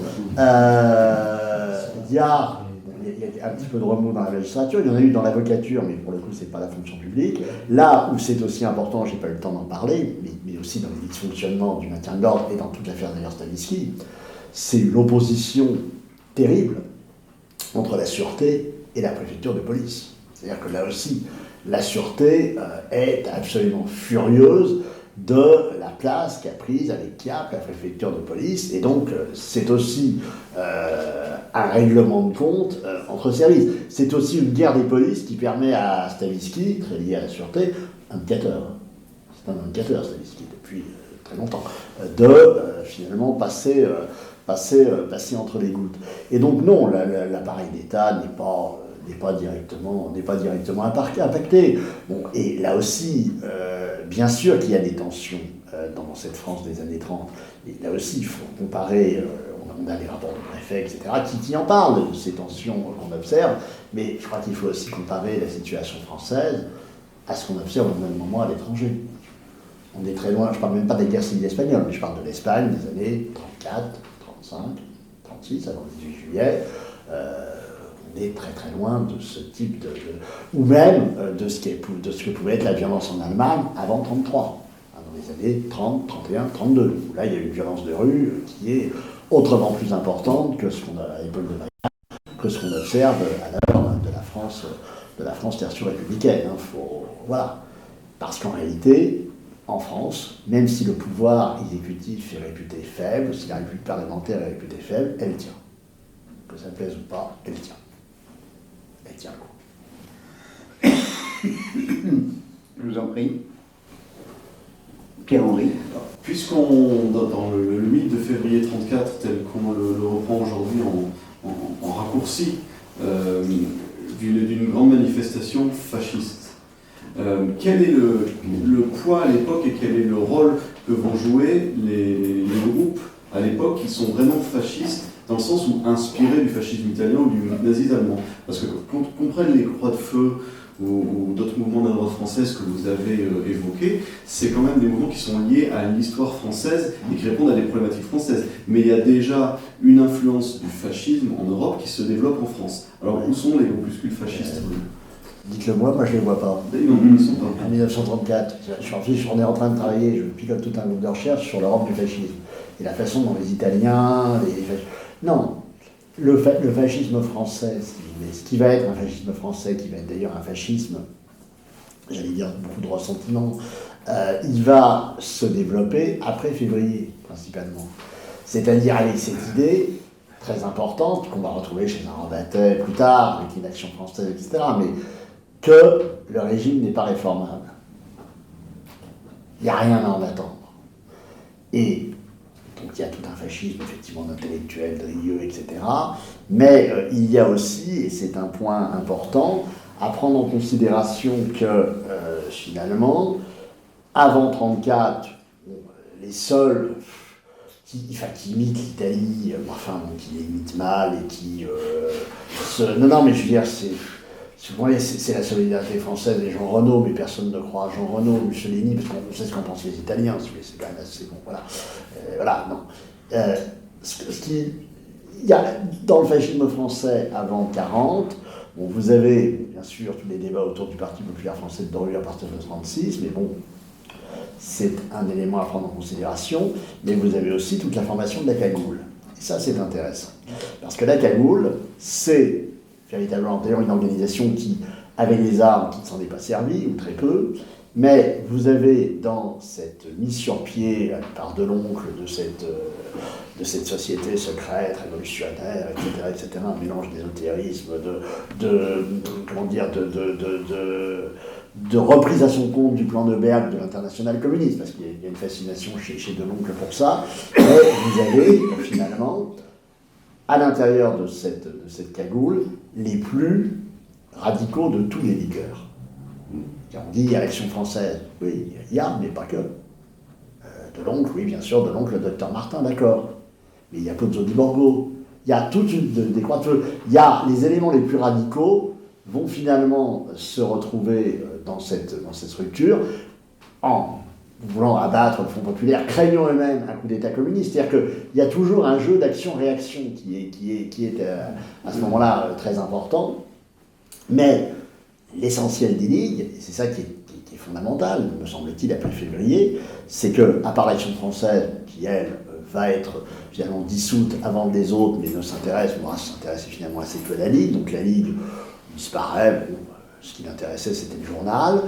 Il y a un petit peu de remous dans la magistrature, il y en a eu dans l'avocature, mais pour le coup, ce n'est pas la fonction publique. Là où c'est aussi important, je n'ai pas eu le temps d'en parler, mais aussi dans les dysfonctionnements du maintien de l'ordre et dans toute l'affaire d'ailleurs Stavisky, c'est l'opposition terrible entre la sûreté et la préfecture de police. C'est-à-dire que là aussi, la sûreté est absolument furieuse de la place qu'a prise avec Chiappe la préfecture de police, et donc c'est aussi un règlement de compte entre services. C'est aussi une guerre des polices qui permet à Stavisky, très lié à la sûreté, indicateur, c'est un indicateur Stavisky depuis très longtemps, de finalement passer entre les gouttes. Et donc non, l'appareil d'État n'est pas directement impacté. Bon, et là aussi, bien sûr qu'il y a des tensions dans cette France des années 30. Et là aussi, il faut comparer, on a les rapports de préfet, etc., qui en parlent de ces tensions qu'on observe, mais je crois qu'il faut aussi comparer la situation française à ce qu'on observe au même moment à l'étranger. On est très loin, je ne parle même pas des guerres civiles espagnoles, mais je parle de l'Espagne des années 34, 35, 36, avant le 18 juillet. On est très très loin de ce type ou même de ce que pouvait être la violence en Allemagne avant 1933, dans les années 30, 31, 32, où là il y a une violence de rue qui est autrement plus importante que ce qu'on a à l'époque de Weimar, que ce qu'on observe à l'heure de la France tertio-républicaine. Voilà. Parce qu'en réalité, en France, même si le pouvoir exécutif est réputé faible, si la République parlementaire est réputée faible, elle tient. Que ça plaise ou pas, elle tient. Elle tient le coup. Je vous en prie. Pierre-Henri. Puisqu'on, dans le mythe de février 34, tel qu'on le reprend aujourd'hui en raccourci, d'une grande manifestation fasciste, quel est le poids à l'époque et quel est le rôle que vont jouer les groupes à l'époque qui sont vraiment fascistes, dans le sens où inspirés du fascisme italien ou du nazisme allemand? Parce que qu'on prenne les Croix de Feu ou d'autres mouvements de la droite française que vous avez évoqués, c'est quand même des mouvements qui sont liés à l'histoire française et qui répondent à des problématiques françaises. Mais il y a déjà une influence du fascisme en Europe qui se développe en France. Alors où sont les groupuscules fascistes? Dites-le moi je ne les vois pas. Ils sont pas. En 1934, on est en train de travailler, je pilote tout un groupe de recherche sur l'Europe du fascisme. Et la façon dont les Italiens, non, le fascisme français, ce qui va être un fascisme français, qui va être d'ailleurs un fascisme, j'allais dire beaucoup de ressentiment, il va se développer après février, principalement. C'est-à-dire avec cette idée très importante, qu'on va retrouver chez un Rambatet plus tard, avec l'inaction française, etc., mais que le régime n'est pas réformable. Il n'y a rien à en attendre. Et donc il y a tout un fascisme, effectivement, d'intellectuels, de rieux, etc. Mais il y a aussi, et c'est un point important, à prendre en considération que, finalement, avant 1934, les seuls qui imitent l'Italie, qui l'imitent mal et qui... Non, mais je veux dire, c'est la solidarité française et Jean Renaud, mais personne ne croit à Jean Renaud, Mussolini, parce qu'on sait ce qu'en pensent les Italiens, c'est quand même assez bon, voilà. Non. Il y a, dans le fascisme français avant 1940, vous avez bien sûr tous les débats autour du Parti populaire français de Dru à partir de 1936, mais bon, c'est un élément à prendre en considération, mais vous avez aussi toute la formation de la cagoule. Et ça, c'est intéressant. Parce que la cagoule, c'est véritablement d'ailleurs une organisation qui avait des armes qui ne s'en est pas servie, ou très peu, mais vous avez dans cette mise sur pied par Deloncle de cette société secrète, révolutionnaire, etc., un mélange d'ésotérisme, de reprise à son compte du plan de Berg de l'international communiste, parce qu'il y a une fascination chez Deloncle pour ça, mais vous avez finalement à l'intérieur de cette cagoule les plus radicaux de tous les leaders. On dit Action française, oui, il y a, mais pas que. De l'oncle, oui, bien sûr, de l'oncle le docteur Martin, d'accord. Mais il y a Pozzo di Borgo. Il y a toute des croix de feu. Il y a les éléments les plus radicaux vont finalement se retrouver dans cette structure en voulant abattre le Front populaire, craignant eux-mêmes un coup d'État communiste. C'est-à-dire qu'il y a toujours un jeu d'action-réaction qui est à ce moment-là très important. Mais l'essentiel des ligues, et c'est ça qui est fondamental, me semble-t-il, après février, c'est que, à part l'Action française, qui elle va être finalement dissoute avant les autres, mais ne s'intéresse finalement assez peu à la Ligue, donc la Ligue disparaît, bon, ce qui l'intéressait c'était le journal,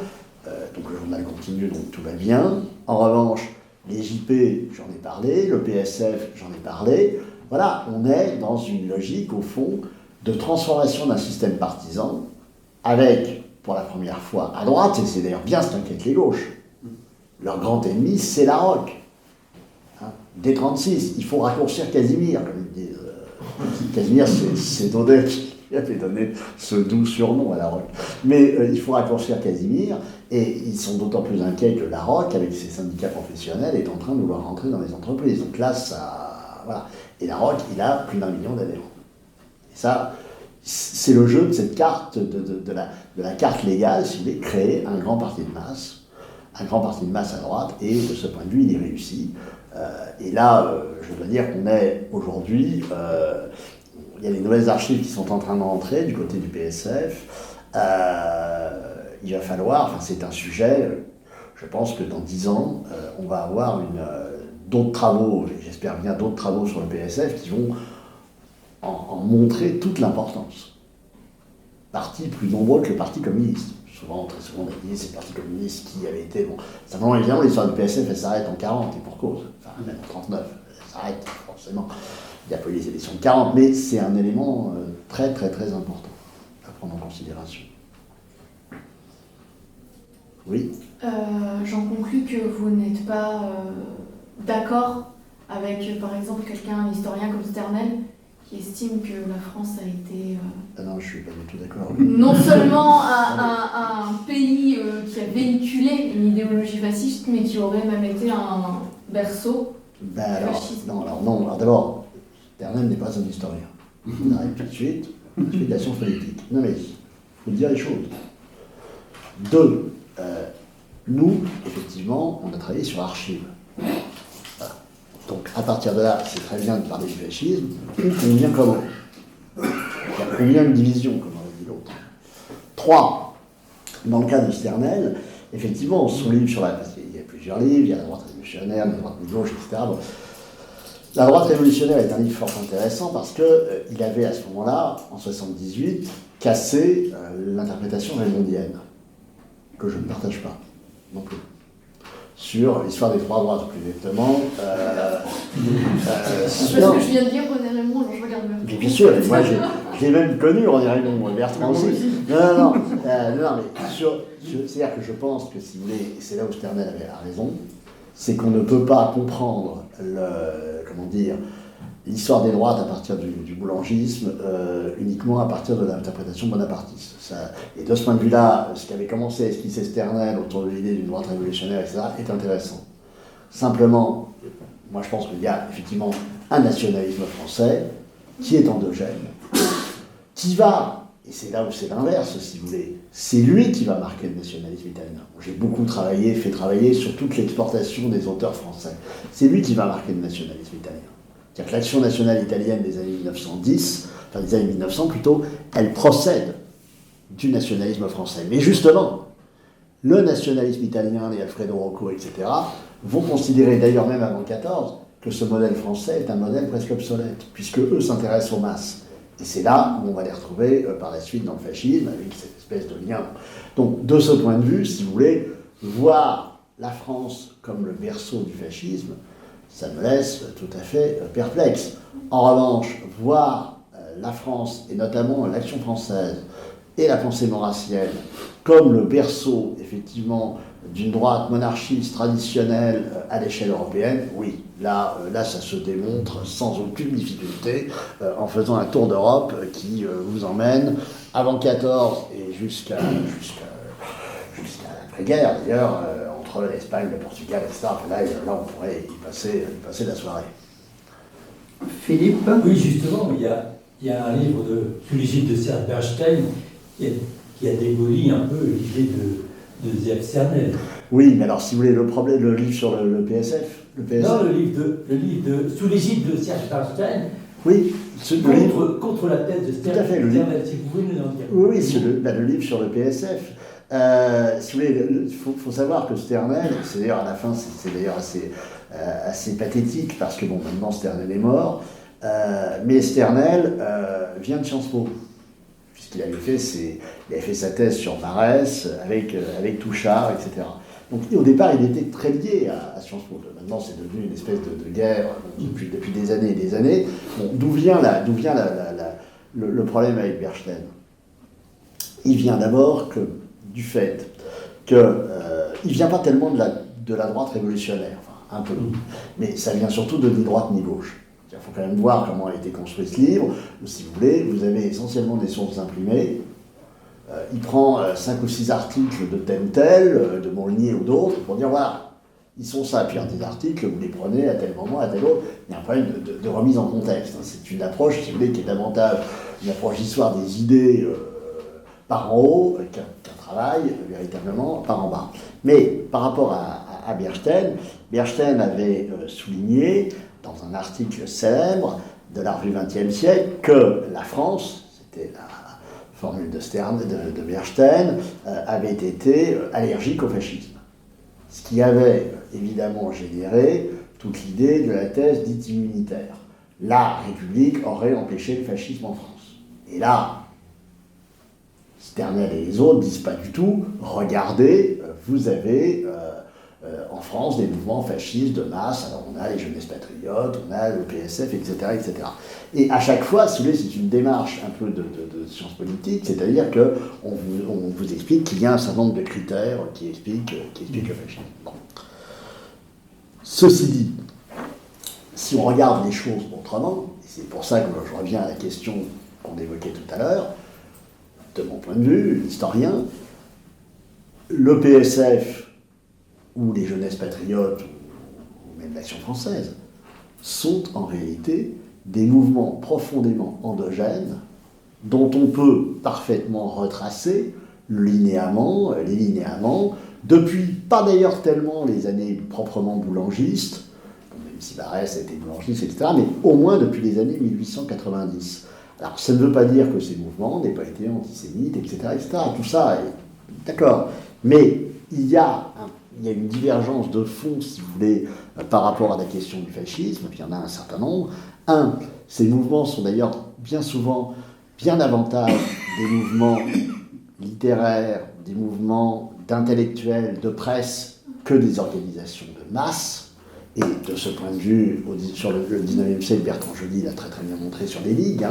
donc le journal continue, donc tout va bien. En revanche, les JP, j'en ai parlé, le PSF, j'en ai parlé, voilà, on est dans une logique, au fond, de transformation d'un système partisan, avec, pour la première fois, à droite, et c'est d'ailleurs bien ce qu'inquiètent les gauches, leur grand ennemi, c'est la ROC. Dès 1936, il faut raccourcir Casimir, comme ils disent. Casimir, c'est Daudet qui avait donné ce doux surnom à la ROC. Mais il faut raccourcir Casimir, et ils sont d'autant plus inquiets que la ROC, avec ses syndicats professionnels, est en train de vouloir rentrer dans les entreprises. Donc là, ça... Voilà. Et la ROC, il a plus d'1 million d'adhérents. Et ça, c'est le jeu de cette carte, de la carte légale, si vous voulez, créer un grand parti de masse à droite, et de ce point de vue, il est réussi. Et là, je dois dire qu'on est aujourd'hui, il y a les nouvelles archives qui sont en train d'entrer du côté du PSF. Il va falloir, enfin c'est un sujet, je pense que dans 10 ans, on va avoir d'autres travaux, j'espère bien d'autres travaux sur le PSF qui vont en montrer toute l'importance. Parti plus nombreux que le Parti communiste. Très souvent, on a dit c'est le Parti communiste qui avait été... Bon, simplement, évidemment, l'histoire du PSF, elle s'arrête en 40, et pour cause. Enfin, même en 39, elle s'arrête, forcément. Il y a pas eu les élections de 40, mais c'est un élément très, très, très important à prendre en considération. Oui. J'en conclus que vous n'êtes pas d'accord avec, par exemple, un historien comme Sternel, qui estime que la France a été... Ah non, je suis pas du tout d'accord. Non seulement un pays qui a véhiculé une idéologie fasciste, mais qui aurait même été un berceau du fascisme. Alors d'abord, Sternel n'est pas un historien. On arrive tout de suite, il fait de la science politique. Non mais, il faut dire les choses. 2, nous, effectivement, on a travaillé sur archives. Voilà. Donc, à partir de là, c'est très bien de parler du fascisme, combien comment. Il y a combien de divisions, comme on a dit l'autre. 3, dans le cas de Sternel, effectivement, son livre sur parce qu'il y a plusieurs livres, il y a la droite révolutionnaire, la droite de gauche, etc. Bon. La droite révolutionnaire est un livre fort intéressant parce qu'il avait à ce moment-là, en 1978, cassé l'interprétation raymondienne, que je ne partage pas, non plus. Sur l'histoire des trois droites, plus exactement. Parce que je viens de lire René Raymond, alors je regarde même. Bien sûr, moi je l'ai même connu, René Raymond, Bertrand aussi. Non, mais c'est-à-dire que je pense que si vous voulez, et c'est là où Sternel a raison, c'est qu'on ne peut pas comprendre l'histoire des droites à partir du boulangisme uniquement à partir de l'interprétation bonapartiste. Et de ce point de vue-là, ce qui avait commencé à esquisser Sternel autour de l'idée d'une droite révolutionnaire, etc., est intéressant. Simplement, moi je pense qu'il y a effectivement un nationalisme français qui est endogène, qui va, et c'est là où c'est l'inverse si vous voulez, c'est lui qui va marquer le nationalisme italien. J'ai beaucoup fait travailler sur toute l'exportation des auteurs français. C'est lui qui va marquer le nationalisme italien. C'est-à-dire que l'action nationale italienne des années 1910, enfin des années 1900 plutôt, elle procède du nationalisme français. Mais justement, le nationalisme italien, les Alfredo Rocco, etc., vont considérer, d'ailleurs même avant 14, que ce modèle français est un modèle presque obsolète, puisque eux s'intéressent aux masses. Et c'est là où on va les retrouver par la suite dans le fascisme, avec cette espèce de lien. Donc, de ce point de vue, si vous voulez, voir la France comme le berceau du fascisme, ça me laisse tout à fait perplexe. En revanche, voir la France, et notamment l'Action française, et la pensée maurassienne, comme le berceau, effectivement, d'une droite monarchiste traditionnelle à l'échelle européenne, oui, là, ça se démontre sans aucune difficulté en faisant un tour d'Europe qui vous emmène avant 14 et jusqu'à l'après-guerre d'ailleurs, entre l'Espagne, le Portugal, etc. Là, on pourrait y passer la soirée. Philippe? Oui, justement, il y a un livre sous l'égide de Serge Bernstein qui a démoli un peu l'idée de Zéaf Sternel. Oui, mais alors si vous voulez, le livre sur le PSF, Non, le livre sous l'égide de Serge Bernstein, oui, contre la thèse de Tout à fait, Sternel, si vous pouvez nous en dire. Oui, c'est le livre sur le PSF. Si vous voulez, il faut savoir que Sternel, c'est d'ailleurs à la fin, c'est d'ailleurs assez pathétique parce que bon, maintenant Sternel est mort, mais Sternel vient de Sciences Po, puisqu'il avait fait sa thèse sur Marès avec Touchard, etc. Donc au départ, il était très lié à Sciences Po. Maintenant, c'est devenu une espèce de guerre depuis des années et des années. Bon, d'où vient le problème avec Bernstein? Il vient d'abord du fait qu'il ne vient pas tellement de la droite révolutionnaire, enfin un peu, mais ça vient surtout de ni droite ni gauche. Il faut quand même voir comment a été construit ce livre. Si vous voulez, vous avez essentiellement des sources imprimées. Il prend 5 ou 6 articles de tel, de Montligny ou d'autres, pour dire voilà, ils sont ça. Puis des articles, vous les prenez à tel moment, à tel autre. Il y a un problème de remise en contexte. C'est une approche, si vous voulez, qui est davantage une approche d'histoire des idées par en haut qu'un travail véritablement par en bas. Mais par rapport à Bernstein avait souligné dans un article célèbre de la revue XXe siècle que la France, c'était la formule de Bernstein, avait été allergique au fascisme. Ce qui avait évidemment généré toute l'idée de la thèse dite immunitaire. La République aurait empêché le fascisme en France. Et là, Sternel et les autres disent pas du tout, regardez, vous avez en France des mouvements fascistes de masse, alors on a les Jeunesses Patriotes, on a le PSF, etc., etc. Et à chaque fois, si vous voulez, c'est une démarche un peu de science politique, c'est-à-dire qu'on vous explique qu'il y a un certain nombre de critères qui expliquent le fascisme. Bon. Ceci dit, si on regarde les choses autrement, et c'est pour ça que je reviens à la question qu'on évoquait tout à l'heure, de mon point de vue, historien, le PSF ou les Jeunesses Patriotes ou même l'Action française sont en réalité des mouvements profondément endogènes dont on peut parfaitement retracer les linéaments, depuis, pas d'ailleurs tellement les années proprement boulangistes, même si Barès a été boulangiste, etc., mais au moins depuis les années 1890. Alors, ça ne veut pas dire que ces mouvements n'aient pas été antisémites, etc., etc. Tout ça est d'accord. Mais il y a une divergence de fond, si vous voulez, par rapport à la question du fascisme, puis il y en a un certain nombre. Ces mouvements sont d'ailleurs bien souvent bien davantage des mouvements littéraires, des mouvements d'intellectuels, de presse, que des organisations de masse. Et de ce point de vue, sur le 19e siècle, Bertrand Joly l'a très très bien montré sur les ligues.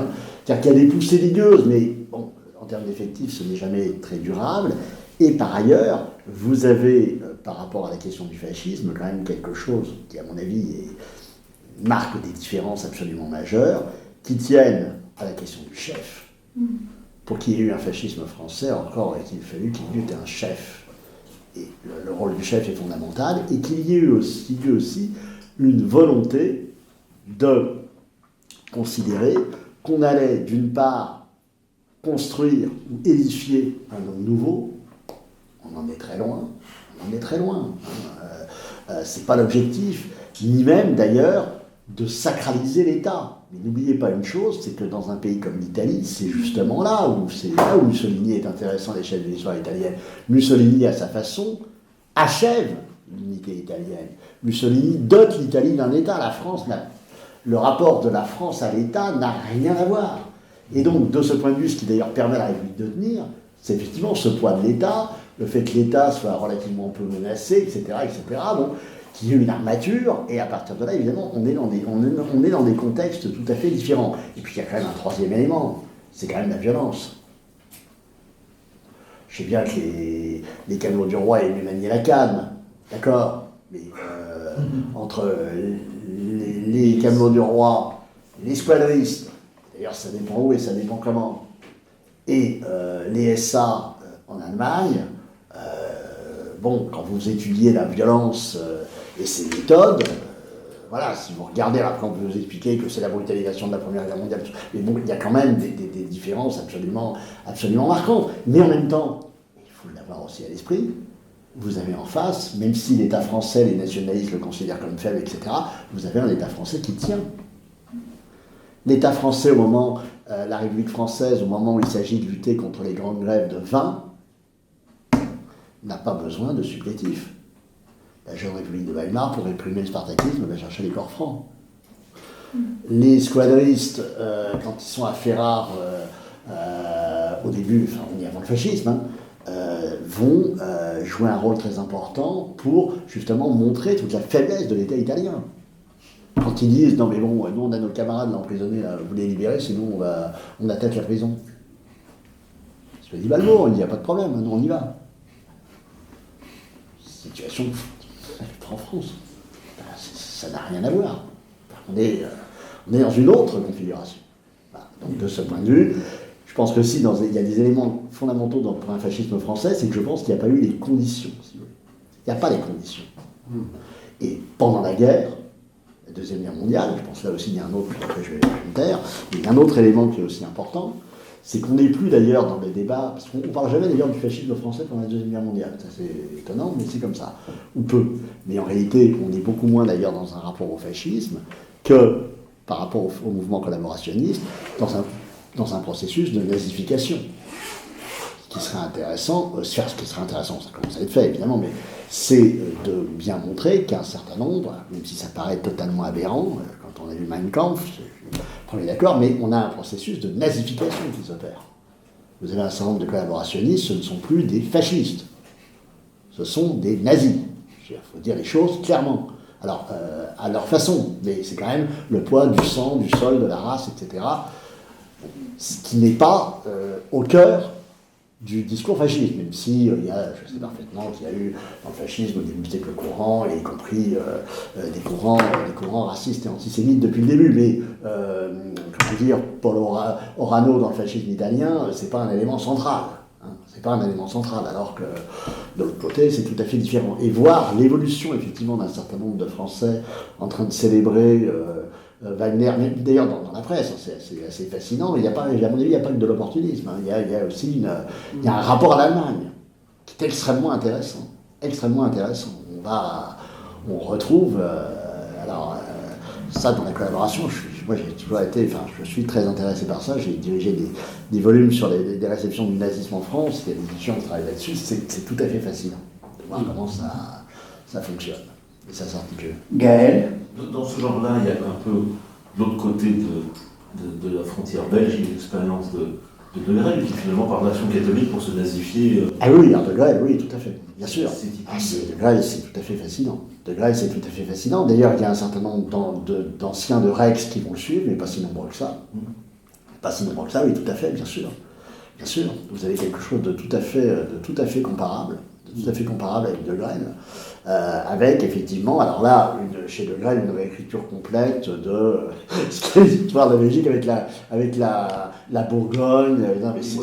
C'est-à-dire qu'il y a des poussées ligueuses, mais bon, en termes d'effectifs, ce n'est jamais très durable. Et par ailleurs, vous avez, par rapport à la question du fascisme, quand même quelque chose qui, à mon avis, marque des différences absolument majeures, qui tiennent à la question du chef. Pour qu'il y ait eu un fascisme français, encore aurait-il fallu qu'il y ait un chef. Et le rôle du chef est fondamental, et qu'il y ait eu aussi une volonté de considérer qu'on allait, d'une part, construire ou édifier un homme nouveau. On en est très loin. C'est pas l'objectif, ni même d'ailleurs de sacraliser l'État. Mais n'oubliez pas une chose, c'est que dans un pays comme l'Italie, c'est justement là où Mussolini est intéressant à l'échelle de l'histoire italienne. Mussolini, à sa façon, achève l'unité italienne. Mussolini dote l'Italie d'un État. Le rapport de la France à l'État n'a rien à voir. Et donc, de ce point de vue, ce qui d'ailleurs permet à la République de tenir, c'est effectivement ce poids de l'État, le fait que l'État soit relativement peu menacé, etc., bon, qu'il y ait une armature, et à partir de là, évidemment, on est dans des contextes tout à fait différents. Et puis il y a quand même un troisième élément, c'est quand même la violence. sais bien que les camelots du roi aient manier la canne, d'accord, mais entre les camelots du roi, les squadristes, d'ailleurs ça dépend où et ça dépend comment, et les SA en Allemagne, bon, quand vous étudiez la violence et ses méthodes, voilà, si vous regardez, après on peut vous expliquer que c'est la brutalisation de la Première Guerre mondiale, mais bon, il y a quand même des différences absolument marquantes. Mais en même temps, il faut l'avoir aussi à l'esprit, vous avez en face, même si l'État français, les nationalistes le considèrent comme faible, etc., vous avez un État français qui tient. L'État français, au moment, la République française, au moment où il s'agit de lutter contre les grandes grèves de vin, n'a pas besoin de supplétifs. La jeune République de Weimar, pour réprimer le spartakisme, va chercher les corps francs. Les squadristes, quand ils sont à Ferrare, au début, enfin on y est avant le fascisme, vont jouer un rôle très important pour justement montrer toute la faiblesse de l'État italien. Quand ils disent, non mais bon, nous on a nos camarades là, emprisonnés, là, vous les libérez, sinon on attaque la prison. Je me dis Balbo, il n'y a pas de problème, nous on y va. Situation en France, ça n'a rien à voir. On est dans une autre configuration. Voilà. Donc de ce point de vue, je pense que si il y a des éléments fondamentaux pour un fascisme français, c'est que je pense qu'il n'y a pas eu les conditions. Si vous voulez. Il n'y a pas les conditions. Et pendant la guerre, la Deuxième Guerre mondiale, je pense là aussi il y a un autre, après je vais me taire, il y a un autre élément qui est aussi important, c'est qu'on n'est plus d'ailleurs dans les débats, parce qu'on ne parle jamais d'ailleurs du fascisme français pendant la Deuxième Guerre mondiale, ça c'est étonnant, mais c'est comme ça, ou peu. Mais en réalité, on est beaucoup moins d'ailleurs dans un rapport au fascisme que par rapport au mouvement collaborationniste, dans un processus de nazification. Ce qui serait intéressant, ça commence à être fait évidemment, mais c'est de bien montrer qu'un certain nombre, même si ça paraît totalement aberrant, quand on a vu Mein Kampf, on est d'accord, mais on a un processus de nazification qui s'opère. Vous avez un certain nombre de collaborationnistes, ce ne sont plus des fascistes, ce sont des nazis. Il faut dire les choses clairement. Alors, à leur façon, mais c'est quand même le poids du sang, du sol, de la race, etc., ce qui n'est pas au cœur du discours fasciste, même si je sais parfaitement qu'il y a eu dans le fascisme au début du siècle courant, et y compris des courants racistes et antisémites depuis le début, mais comment dire, Paul Orano dans le fascisme italien, c'est pas un élément central. C'est pas un élément central, alors que de l'autre côté, c'est tout à fait différent. Et voir l'évolution, effectivement, d'un certain nombre de Français en train de célébrer Wagner, d'ailleurs dans la presse, c'est assez fascinant, mais à mon avis, il n'y a pas que de l'opportunisme. Il y a aussi un rapport à l'Allemagne qui est extrêmement intéressant. Extrêmement intéressant. On retrouve, ça dans la collaboration, moi j'ai toujours été, je suis très intéressé par ça, j'ai dirigé des volumes sur des réceptions du nazisme en France, il y a des éditions qui travaillent là-dessus, c'est tout à fait fascinant de voir comment ça fonctionne et ça s'articule. Gaël? Dans ce genre-là, il y a un peu l'autre côté de la frontière belge, une expérience de De Grelle qui finalement part d'Action catholique pour se nazifier. Ah oui, De Grelle, oui, tout à fait, bien sûr. De Grelle, c'est tout à fait fascinant. De Grelle, c'est tout à fait fascinant. D'ailleurs, il y a un certain nombre d'anciens de Rex qui vont le suivre, mais pas si nombreux que ça. Pas si nombreux que ça, oui, tout à fait, bien sûr. Bien sûr, vous avez quelque chose de tout à fait comparable, avec De Grelle. Avec effectivement, alors là, chez De Grelle, une réécriture complète de ce qu'est l'histoire de la Belgique avec la Bourgogne. Non, mais ce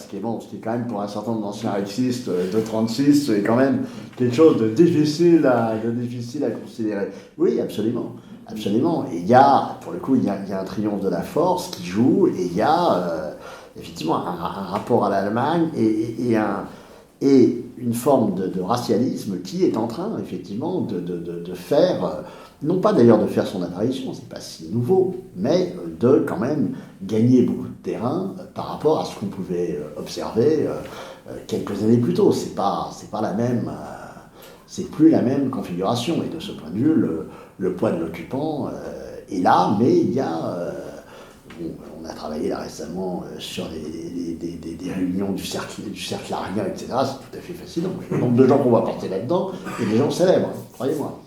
qui est quand même pour un certain nombre d'anciens rexistes de 36, c'est quand même quelque chose de difficile à considérer. Oui, absolument. Absolument. Et il y a, pour le coup, il y a un triomphe de la force qui joue, et il y a effectivement un rapport à l'Allemagne et une forme de racialisme qui est en train, effectivement, de faire, non pas d'ailleurs de faire son apparition, c'est pas si nouveau, mais de quand même gagner beaucoup de terrain par rapport à ce qu'on pouvait observer quelques années plus tôt. C'est plus la même configuration, et de ce point de vue, le poids de l'occupant est là, mais il y a... on a travaillé là récemment sur des réunions du cercle arien, etc. C'est tout à fait fascinant. Le nombre de gens qu'on va porter là-dedans, et des gens célèbres, croyez-moi.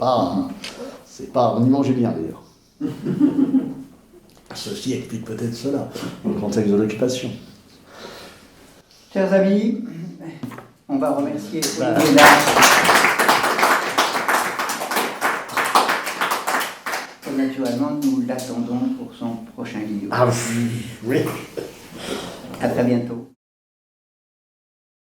On y mangeait bien d'ailleurs. Ceci explique peut-être cela, dans le contexte de l'occupation. Chers amis, on va remercier Bah. Olivier Lars. Et naturellement, nous l'attendons pour son prochain livre. Ah oui. À très bientôt.